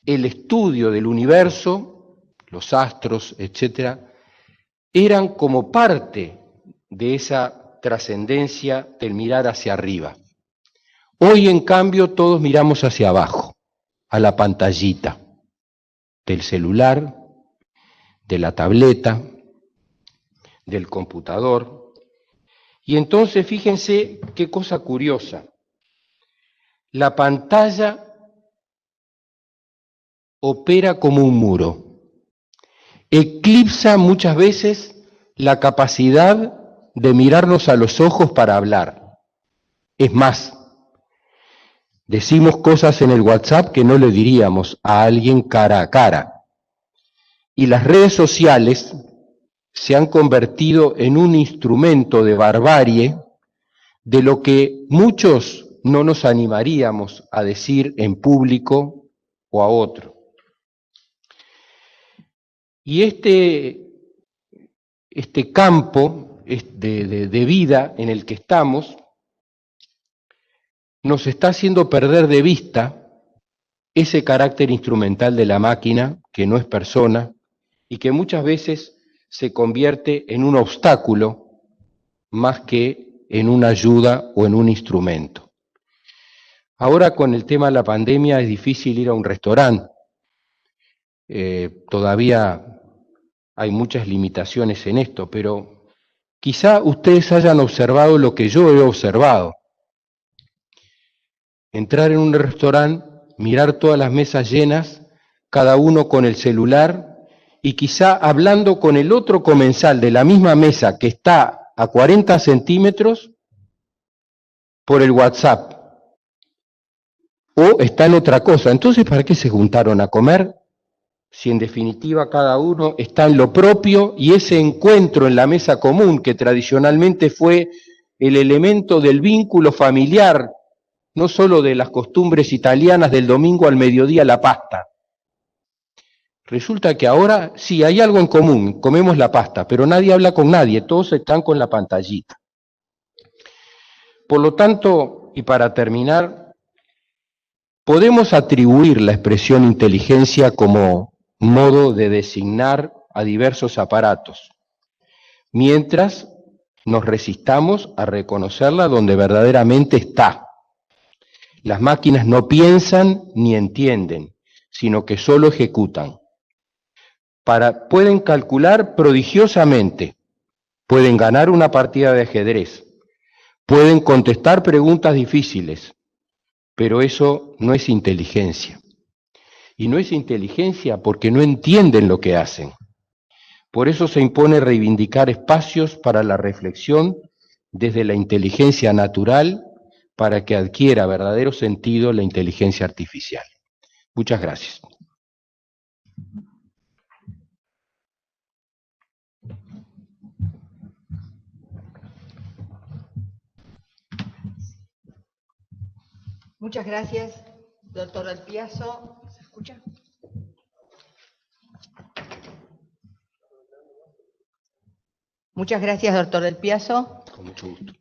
el estudio del universo, los astros, etcétera, eran como parte de esa trascendencia del mirar hacia arriba. Hoy, en cambio, todos miramos hacia abajo, a la pantallita del celular, de la tableta, del computador. Y entonces, fíjense qué cosa curiosa. La pantalla opera como un muro. Eclipsa muchas veces la capacidad de mirarnos a los ojos para hablar. Es más, decimos cosas en el WhatsApp que no le diríamos a alguien cara a cara. Y las redes sociales se han convertido en un instrumento de barbarie de lo que muchos no nos animaríamos a decir en público o a otro. Y este campo de vida en el que estamos nos está haciendo perder de vista ese carácter instrumental de la máquina, que no es persona, y que muchas veces se convierte en un obstáculo más que en una ayuda o en un instrumento. Ahora con el tema de la pandemia es difícil ir a un restaurante. Todavía hay muchas limitaciones en esto, pero quizá ustedes hayan observado lo que yo he observado. Entrar en un restaurante, mirar todas las mesas llenas, cada uno con el celular y quizá hablando con el otro comensal de la misma mesa que está a 40 centímetros por el WhatsApp. O está en otra cosa. Entonces, ¿para qué se juntaron a comer? Si en definitiva cada uno está en lo propio y ese encuentro en la mesa común, que tradicionalmente fue el elemento del vínculo familiar, no solo de las costumbres italianas del domingo al mediodía la pasta. Resulta que ahora sí hay algo en común, comemos la pasta, pero nadie habla con nadie, todos están con la pantallita. Por lo tanto, y para terminar, podemos atribuir la expresión inteligencia como modo de designar a diversos aparatos, mientras nos resistamos a reconocerla donde verdaderamente está. Las máquinas no piensan ni entienden, sino que solo ejecutan. Pueden calcular prodigiosamente, pueden ganar una partida de ajedrez, pueden contestar preguntas difíciles, pero eso no es inteligencia. Y no es inteligencia porque no entienden lo que hacen. Por eso se impone reivindicar espacios para la reflexión desde la inteligencia natural para que adquiera verdadero sentido la inteligencia artificial. Muchas gracias. Muchas gracias, doctor Del Piazzo. ¿Se escucha? Muchas gracias, doctor Del Piazzo. Con mucho gusto.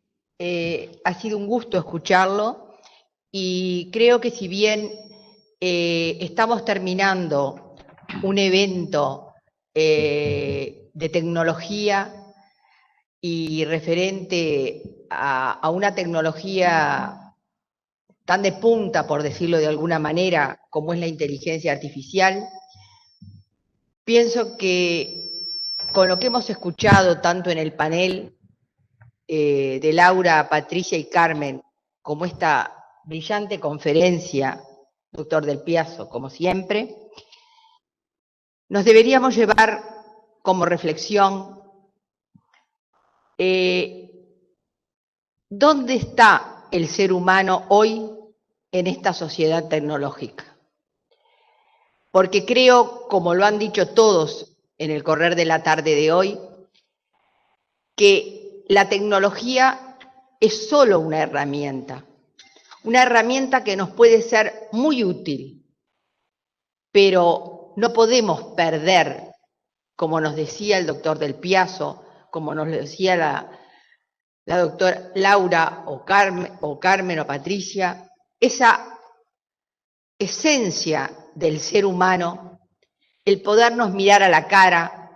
Ha sido un gusto escucharlo y creo que si bien estamos terminando un evento de tecnología y referente a una tecnología tan de punta, por decirlo de alguna manera, como es la inteligencia artificial, pienso que con lo que hemos escuchado tanto en el panel de Laura, Patricia y Carmen, como esta brillante conferencia, doctor Del Piazzo, como siempre, nos deberíamos llevar como reflexión ¿dónde está el ser humano hoy en esta sociedad tecnológica? Porque creo, como lo han dicho todos en el correr de la tarde de hoy, que la tecnología es solo una herramienta que nos puede ser muy útil, pero no podemos perder, como nos decía el doctor Del Piazzo, como nos lo decía la doctora Laura o Carmen o Patricia, esa esencia del ser humano, el podernos mirar a la cara,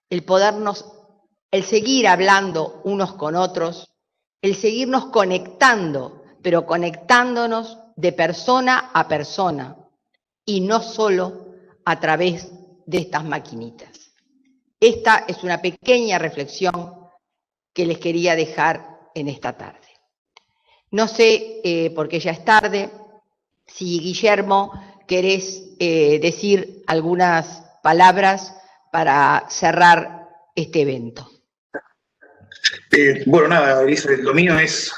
el seguir hablando unos con otros, el seguirnos conectando, pero conectándonos de persona a persona y no solo a través de estas maquinitas. Esta es una pequeña reflexión que les quería dejar en esta tarde. No sé, porque ya es tarde, si Guillermo querés decir algunas palabras para cerrar este evento. Bueno, nada, Elizabeth, lo mío es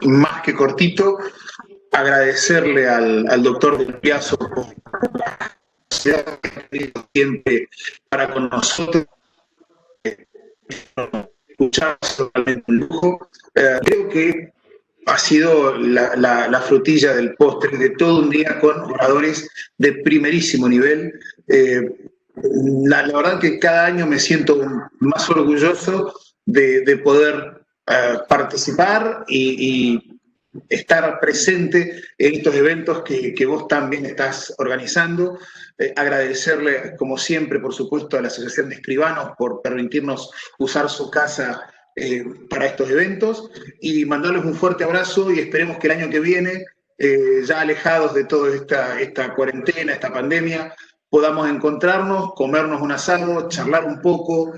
más que cortito. Agradecerle al doctor Del Piazzo por la capacidad que siempre para con nosotros. Escuchar es totalmente un lujo. Creo que ha sido la frutilla del postre de todo un día con oradores de primerísimo nivel. La verdad que cada año me siento más orgulloso de poder participar y estar presente en estos eventos que vos también estás organizando. Agradecerle, como siempre, por supuesto, a la Asociación de Escribanos por permitirnos usar su casa para estos eventos, y mandarles un fuerte abrazo y esperemos que el año que viene, ya alejados de toda esta cuarentena, esta pandemia, podamos encontrarnos, comernos un asado, charlar un poco,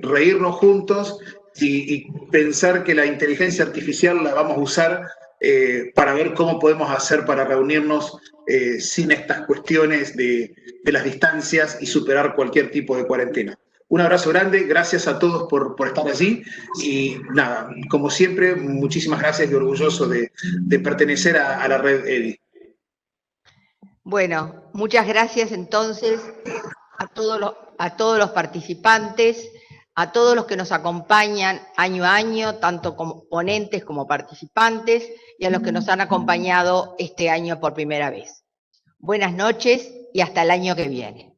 reírnos juntos y pensar que la inteligencia artificial la vamos a usar para ver cómo podemos hacer para reunirnos sin estas cuestiones de las distancias y superar cualquier tipo de cuarentena. Un abrazo grande, gracias a todos por estar allí y nada, como siempre, muchísimas gracias y orgulloso de pertenecer a la red EDI. Bueno, muchas gracias entonces a todos los participantes, a todos los que nos acompañan año a año, tanto como ponentes como participantes, y a los que nos han acompañado este año por primera vez. Buenas noches y hasta el año que viene.